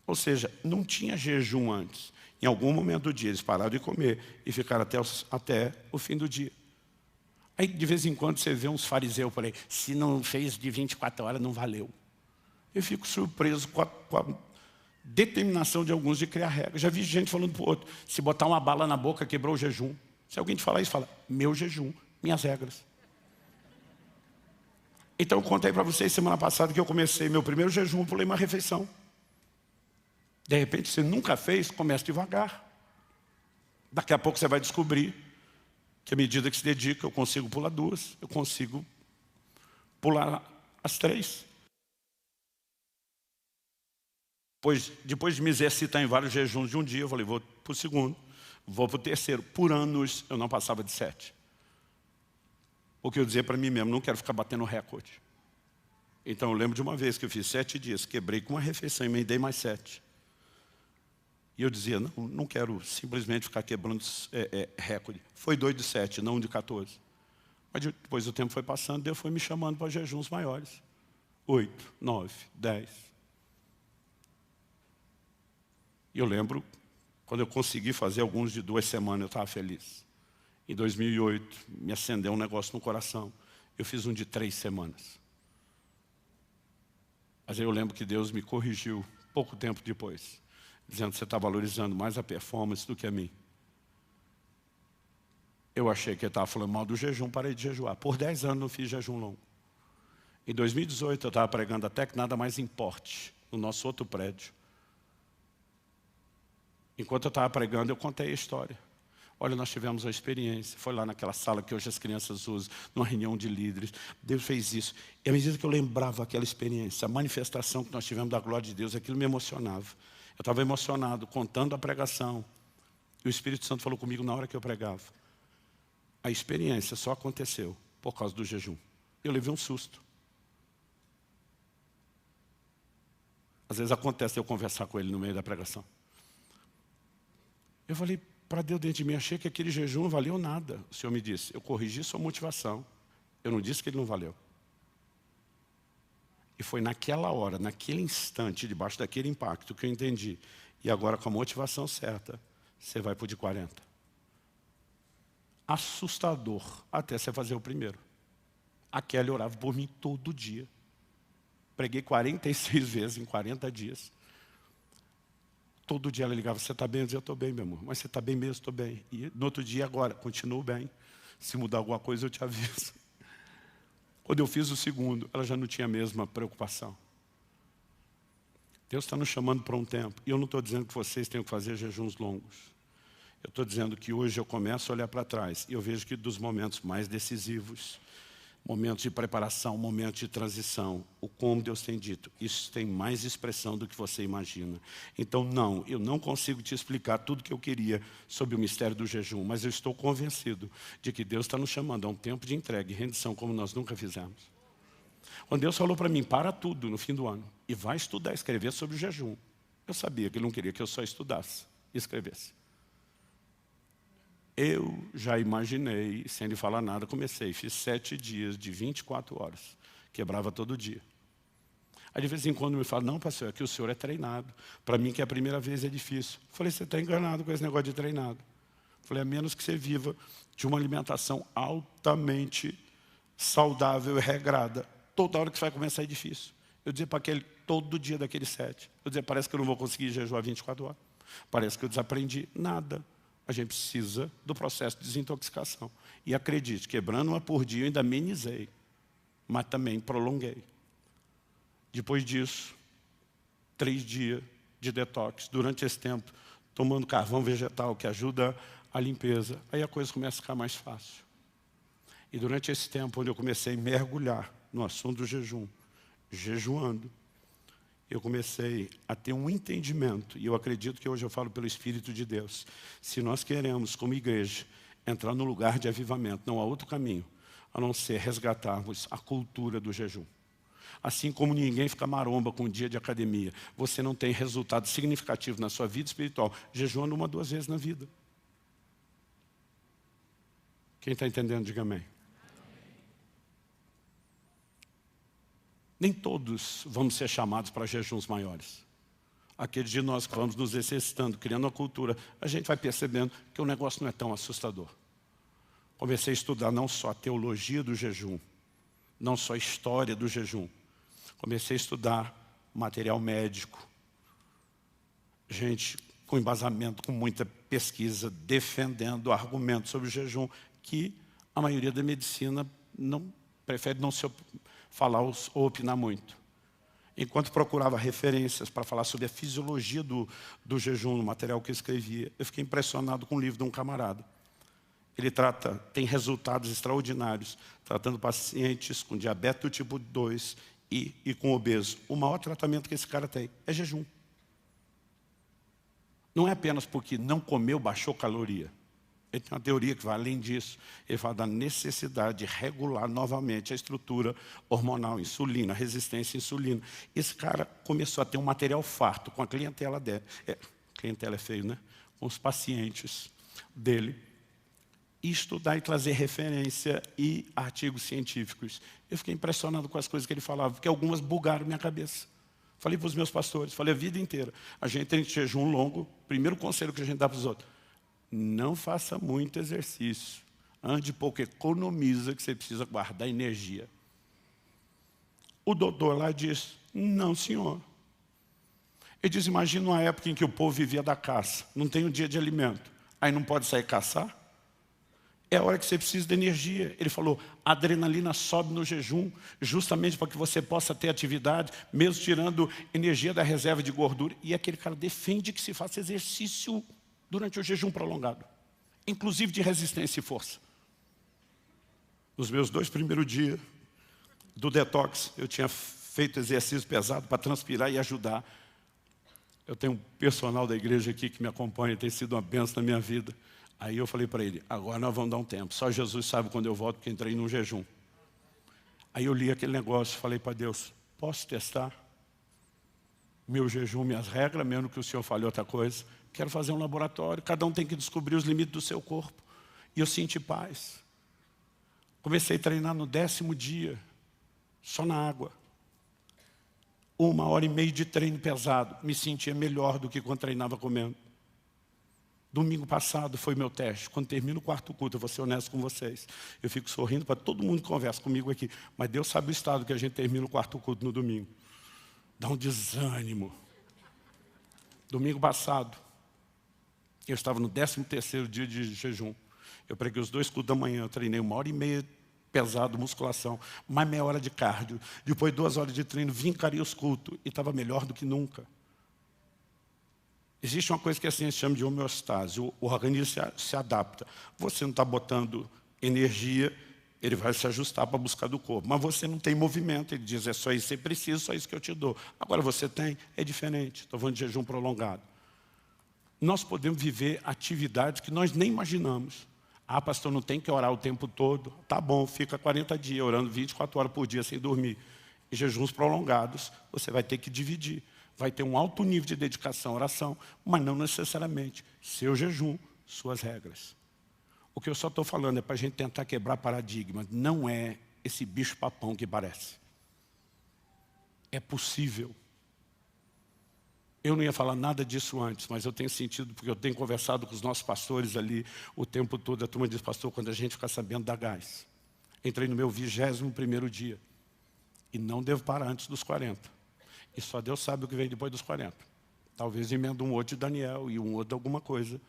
Ou seja, não tinha jejum antes. Em algum momento do dia eles pararam de comer e ficaram até o fim do dia. Aí de vez em quando você vê uns fariseus por aí, se não fez de 24 horas não valeu. Eu fico surpreso com a determinação de alguns de criar regras. Já vi gente falando para o outro, se botar uma bala na boca quebrou o jejum. Se alguém te falar isso, fala, meu jejum, minhas regras. Então eu contei para vocês semana passada que eu comecei meu primeiro jejum, pulei uma refeição. De repente, você nunca fez, comece devagar. Daqui a pouco você vai descobrir que à medida que se dedica, eu consigo pular 2, eu consigo pular as 3. Depois de me exercitar em vários jejuns de 1 dia, eu falei, vou para o segundo, vou para o terceiro. Por anos, eu não passava de 7. Porque eu dizia para mim mesmo, não quero ficar batendo recorde. Então eu lembro de uma vez que eu fiz 7 dias, quebrei com uma refeição e emendei mais 7. E eu dizia, não quero simplesmente ficar quebrando recorde. Foi 2 de 7, não 1 de 14. Mas depois o tempo foi passando, Deus foi me chamando para jejuns maiores. 8, 9, 10. E eu lembro, quando eu consegui fazer alguns de 2 semanas, eu estava feliz. Em 2008, me acendeu um negócio no coração. Eu fiz um de 3 semanas. Mas eu lembro que Deus me corrigiu pouco tempo depois, dizendo que você está valorizando mais a performance do que a mim. Eu achei que ele estava falando mal do jejum, parei de jejuar. Por 10 anos não fiz jejum longo. Em 2018 eu estava pregando até que nada mais importe, no nosso outro prédio. Enquanto eu estava pregando, eu contei a história. Olha, nós tivemos uma experiência, foi lá naquela sala que hoje as crianças usam, numa reunião de líderes. Deus fez isso. E à medida que eu lembrava aquela experiência, a manifestação que nós tivemos da glória de Deus, aquilo me emocionava. Eu estava emocionado, contando a pregação. E o Espírito Santo falou comigo na hora que eu pregava. A experiência só aconteceu por causa do jejum. Eu levei um susto. Às vezes acontece eu conversar com ele no meio da pregação. Eu falei para Deus dentro de mim, achei que aquele jejum não valeu nada. O Senhor me disse, eu corrigi sua motivação. Eu não disse que ele não valeu. E foi naquela hora, naquele instante, debaixo daquele impacto que eu entendi. E agora com a motivação certa, você vai para o de 40. Assustador, até você fazer o primeiro. A Kelly orava por mim todo dia. Preguei 46 vezes em 40 dias. Todo dia ela ligava, você está bem? Eu dizia, eu estou bem, meu amor. Mas você está bem mesmo? Estou bem. E no outro dia, agora, continuo bem. Se mudar alguma coisa, eu te aviso. Quando eu fiz o segundo, ela já não tinha a mesma preocupação. Deus está nos chamando para um tempo. E eu não estou dizendo que vocês tenham que fazer jejuns longos. Eu estou dizendo que hoje eu começo a olhar para trás. E eu vejo que dos momentos mais decisivos, momentos de preparação, momentos de transição, o como Deus tem dito, isso tem mais expressão do que você imagina. Então não, eu não consigo te explicar tudo o que eu queria sobre o mistério do jejum, mas eu estou convencido de que Deus está nos chamando a um tempo de entrega e rendição como nós nunca fizemos. Quando Deus falou para mim, para tudo no fim do ano, e vai estudar, escrever sobre o jejum, eu sabia que Ele não queria que eu só estudasse e escrevesse. Eu já imaginei, sem lhe falar nada, comecei, fiz 7 dias de 24 horas, quebrava todo dia. Aí de vez em quando me fala, não pastor, é que o senhor é treinado, para mim que é a primeira vez é difícil. Falei, você está enganado com esse negócio de treinado. Falei, a menos que você viva de uma alimentação altamente saudável e regrada, toda hora que você vai começar é difícil. Eu dizia para aquele, todo dia daqueles 7, eu dizia, parece que eu não vou conseguir jejuar 24 horas, parece que eu desaprendi nada. A gente precisa do processo de desintoxicação. E acredite, quebrando uma por dia, eu ainda amenizei, mas também prolonguei. Depois disso, 3 dias de detox. Durante esse tempo, tomando carvão vegetal, que ajuda a limpeza. Aí a coisa começa a ficar mais fácil. E durante esse tempo, onde eu comecei a mergulhar no assunto do jejum, jejuando, eu comecei a ter um entendimento, e eu acredito que hoje eu falo pelo Espírito de Deus. Se nós queremos, como igreja, entrar no lugar de avivamento, não há outro caminho, a não ser resgatarmos a cultura do jejum. Assim como ninguém fica maromba com um dia de academia, você não tem resultado significativo na sua vida espiritual, jejuando 1 ou 2 vezes na vida. Quem está entendendo, diga amém. Nem todos vamos ser chamados para jejuns maiores. Aqueles de nós que vamos nos exercitando, criando a cultura, a gente vai percebendo que o negócio não é tão assustador. Comecei a estudar não só a teologia do jejum, não só a história do jejum. Comecei a estudar material médico. Gente com embasamento, com muita pesquisa, defendendo argumentos sobre o jejum, que a maioria da medicina prefere não se falar ou opinar muito. Enquanto procurava referências para falar sobre a fisiologia do jejum, no material que eu escrevia, eu fiquei impressionado com o livro de um camarada. Ele tem resultados extraordinários, tratando pacientes com diabetes do tipo 2 e com obeso. O maior tratamento que esse cara tem é jejum. Não é apenas porque não comeu, baixou caloria. Ele tem uma teoria que vai além disso. Ele fala da necessidade de regular novamente a estrutura hormonal, insulina, resistência à insulina. Esse cara começou a ter um material farto com a clientela dele. Clientela é feio, né? Com os pacientes dele. E estudar e trazer referência e artigos científicos. Eu fiquei impressionado com as coisas que ele falava, porque algumas bugaram minha cabeça. Falei para os meus pastores, falei a vida inteira. A gente tem jejum longo, primeiro conselho que a gente dá para os outros. Não faça muito exercício. Ande pouco, economiza, que você precisa guardar energia. O doutor lá diz, não, senhor. Ele diz, imagina uma época em que o povo vivia da caça, não tem um dia de alimento, aí não pode sair caçar? É a hora que você precisa de energia. Ele falou, a adrenalina sobe no jejum, justamente para que você possa ter atividade, mesmo tirando energia da reserva de gordura. E aquele cara defende que se faça exercício durante o jejum prolongado, inclusive de resistência e força. Nos meus 2 primeiros dias do detox, eu tinha feito exercício pesado para transpirar e ajudar. Eu tenho um personal da igreja aqui que me acompanha, tem sido uma bênção na minha vida. Aí eu falei para ele, agora nós vamos dar um tempo. Só Jesus sabe quando eu volto, porque entrei num jejum. Aí eu li aquele negócio, falei para Deus, posso testar meu jejum, minhas regras, mesmo que o Senhor fale outra coisa? Quero fazer um laboratório, cada um tem que descobrir os limites do seu corpo. E eu senti paz. Comecei a treinar no 10º dia, só na água. 1h30 de treino pesado. Me sentia melhor do que quando treinava comendo. Domingo passado foi meu teste. Quando termino o 4º culto, eu vou ser honesto com vocês. Eu fico sorrindo para todo mundo que conversa comigo aqui. Mas Deus sabe o estado que a gente termina o 4º culto no domingo. Dá um desânimo. Domingo passado, eu estava no 13º dia de jejum. Eu preguei os 2 cultos da manhã, eu treinei 1h30 pesado, musculação, mais meia hora de cardio. Depois 2 horas de treino, vim encarar os cultos e estava melhor do que nunca. Existe uma coisa que a ciência chama de homeostase. O organismo se adapta. Você não está botando energia, ele vai se ajustar para buscar do corpo. Mas você não tem movimento, ele diz, é só isso que você precisa, só isso que eu te dou. Agora você tem, é diferente. Estou falando de jejum prolongado. Nós podemos viver atividades que nós nem imaginamos. Ah, pastor, não tem que orar o tempo todo. Tá bom, fica 40 dias orando 24 horas por dia sem dormir. Em jejuns prolongados, você vai ter que dividir. Vai ter um alto nível de dedicação à oração, mas não necessariamente seu jejum, suas regras. O que eu só estou falando é para a gente tentar quebrar paradigmas. Não é esse bicho-papão que parece. É possível. Eu não ia falar nada disso antes, mas eu tenho sentido, porque eu tenho conversado com os nossos pastores ali o tempo todo. A turma diz, pastor, quando a gente ficar sabendo, dá gás. Entrei no meu 21º dia. E não devo parar antes dos 40. E só Deus sabe o que vem depois dos 40. Talvez emenda um outro de Daniel e um outro de alguma coisa.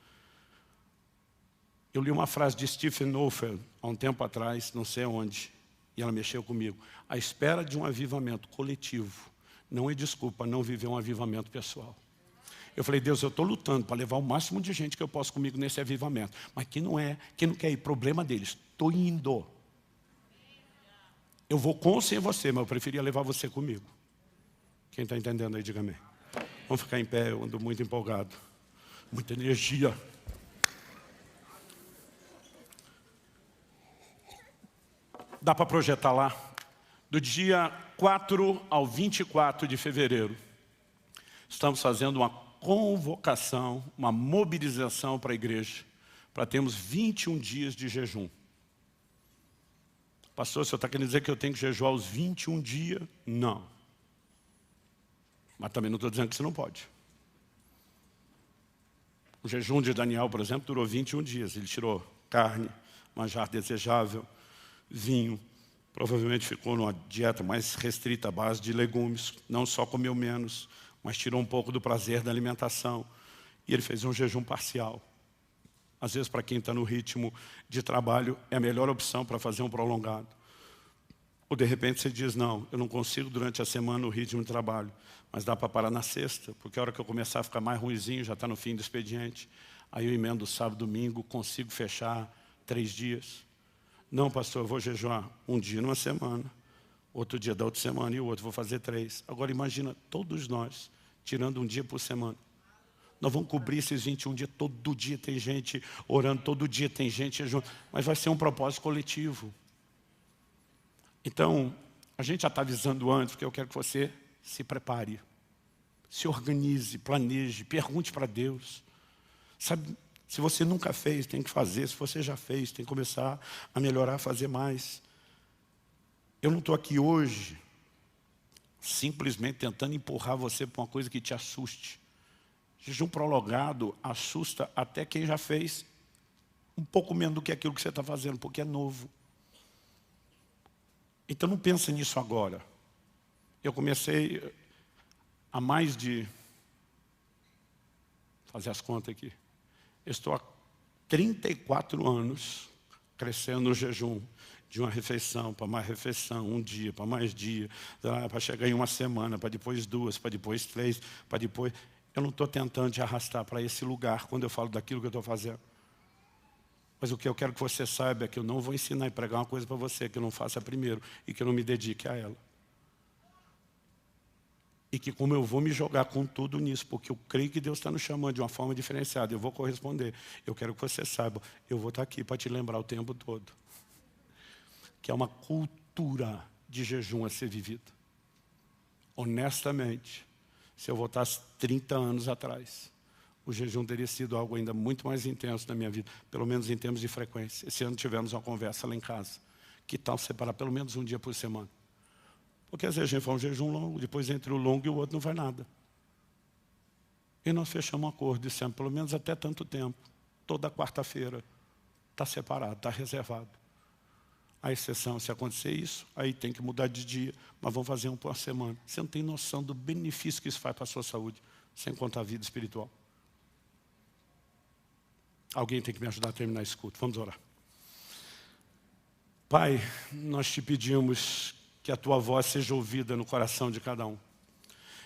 Eu li uma frase de Stephen Olfer há um tempo atrás, não sei onde, e ela mexeu comigo. A espera de um avivamento coletivo não é desculpa não viver um avivamento pessoal. Eu falei, Deus, eu estou lutando para levar o máximo de gente que eu posso comigo nesse avivamento. Mas quem não quer ir, problema deles. Estou indo. Eu vou com ou sem você, mas eu preferia levar você comigo. Quem está entendendo aí, diga amém. Vamos ficar em pé, eu ando muito empolgado. Muita energia. Dá para projetar lá? Do dia 4 ao 24 de fevereiro, estamos fazendo uma convocação, uma mobilização para a igreja, para termos 21 dias de jejum. Pastor, o senhor está querendo dizer que eu tenho que jejuar os 21 dias? Não. Mas também não estou dizendo que você não pode. O jejum de Daniel, por exemplo, durou 21 dias. Ele tirou carne, manjar desejável, vinho. Provavelmente ficou numa dieta mais restrita à base de legumes. Não só comeu menos, mas tirou um pouco do prazer da alimentação. E ele fez um jejum parcial. Às vezes, para quem está no ritmo de trabalho, é a melhor opção para fazer um prolongado. Ou de repente você diz, não, eu não consigo durante a semana o ritmo de trabalho, mas dá para parar na sexta, porque a hora que eu começar a ficar mais ruinzinho, já está no fim do expediente, aí eu emendo sábado, domingo, consigo fechar 3 dias. Não, pastor, eu vou jejuar um dia numa semana, outro dia da outra semana e o outro, vou fazer 3. Agora imagina todos nós, tirando um dia por semana. Nós vamos cobrir esses 21 dias, todo dia tem gente orando, todo dia tem gente jejuando, mas vai ser um propósito coletivo. Então, a gente já está avisando antes, porque eu quero que você se prepare, se organize, planeje, pergunte para Deus. Sabe, se você nunca fez, tem que fazer. Se você já fez, tem que começar a melhorar, a fazer mais. Eu não estou aqui hoje simplesmente tentando empurrar você para uma coisa que te assuste. Jejum prolongado assusta até quem já fez um pouco menos do que aquilo que você está fazendo, porque é novo. Então não pensa nisso agora. Eu comecei há mais de... fazer as contas aqui. Eu estou há 34 anos crescendo no jejum, de uma refeição para mais refeição, um dia para mais dia, para chegar em uma semana, para depois 2, para depois 3, para depois... Eu não estou tentando te arrastar para esse lugar quando eu falo daquilo que eu estou fazendo. Mas o que eu quero que você saiba é que eu não vou ensinar e pregar uma coisa para você que eu não faça primeiro e que eu não me dedique a ela. E que como eu vou me jogar com tudo nisso, porque eu creio que Deus está nos chamando de uma forma diferenciada, eu vou corresponder. Eu quero que você saiba, eu vou estar aqui para te lembrar o tempo todo. Que é uma cultura de jejum a ser vivida. Honestamente, se eu voltasse 30 anos atrás, o jejum teria sido algo ainda muito mais intenso na minha vida, pelo menos em termos de frequência. Esse ano tivemos uma conversa lá em casa. Que tal separar pelo menos um dia por semana? Porque às vezes a gente faz um jejum longo, depois entre o longo e o outro não vai nada. E nós fechamos um acordo, dissemos, pelo menos até tanto tempo, toda quarta-feira, está separado, está reservado. A exceção, se acontecer isso, aí tem que mudar de dia, mas vamos fazer um por semana. Você não tem noção do benefício que isso faz para a sua saúde, sem contar a vida espiritual. Alguém tem que me ajudar a terminar esse culto. Vamos orar. Pai, nós te pedimos que a tua voz seja ouvida no coração de cada um.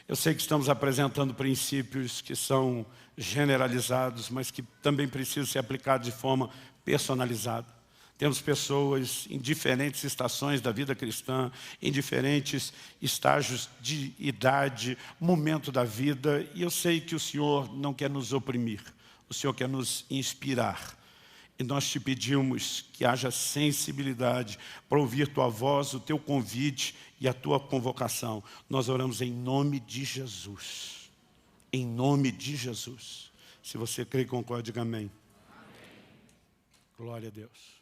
Eu sei que estamos apresentando princípios que são generalizados, mas que também precisam ser aplicados de forma personalizada. Temos pessoas em diferentes estações da vida cristã, em diferentes estágios de idade, momento da vida, e eu sei que o Senhor não quer nos oprimir, o Senhor quer nos inspirar. E nós te pedimos que haja sensibilidade para ouvir tua voz, o teu convite e a tua convocação. Nós oramos em nome de Jesus. Em nome de Jesus. Se você crê e concorda, diga amém. Glória a Deus.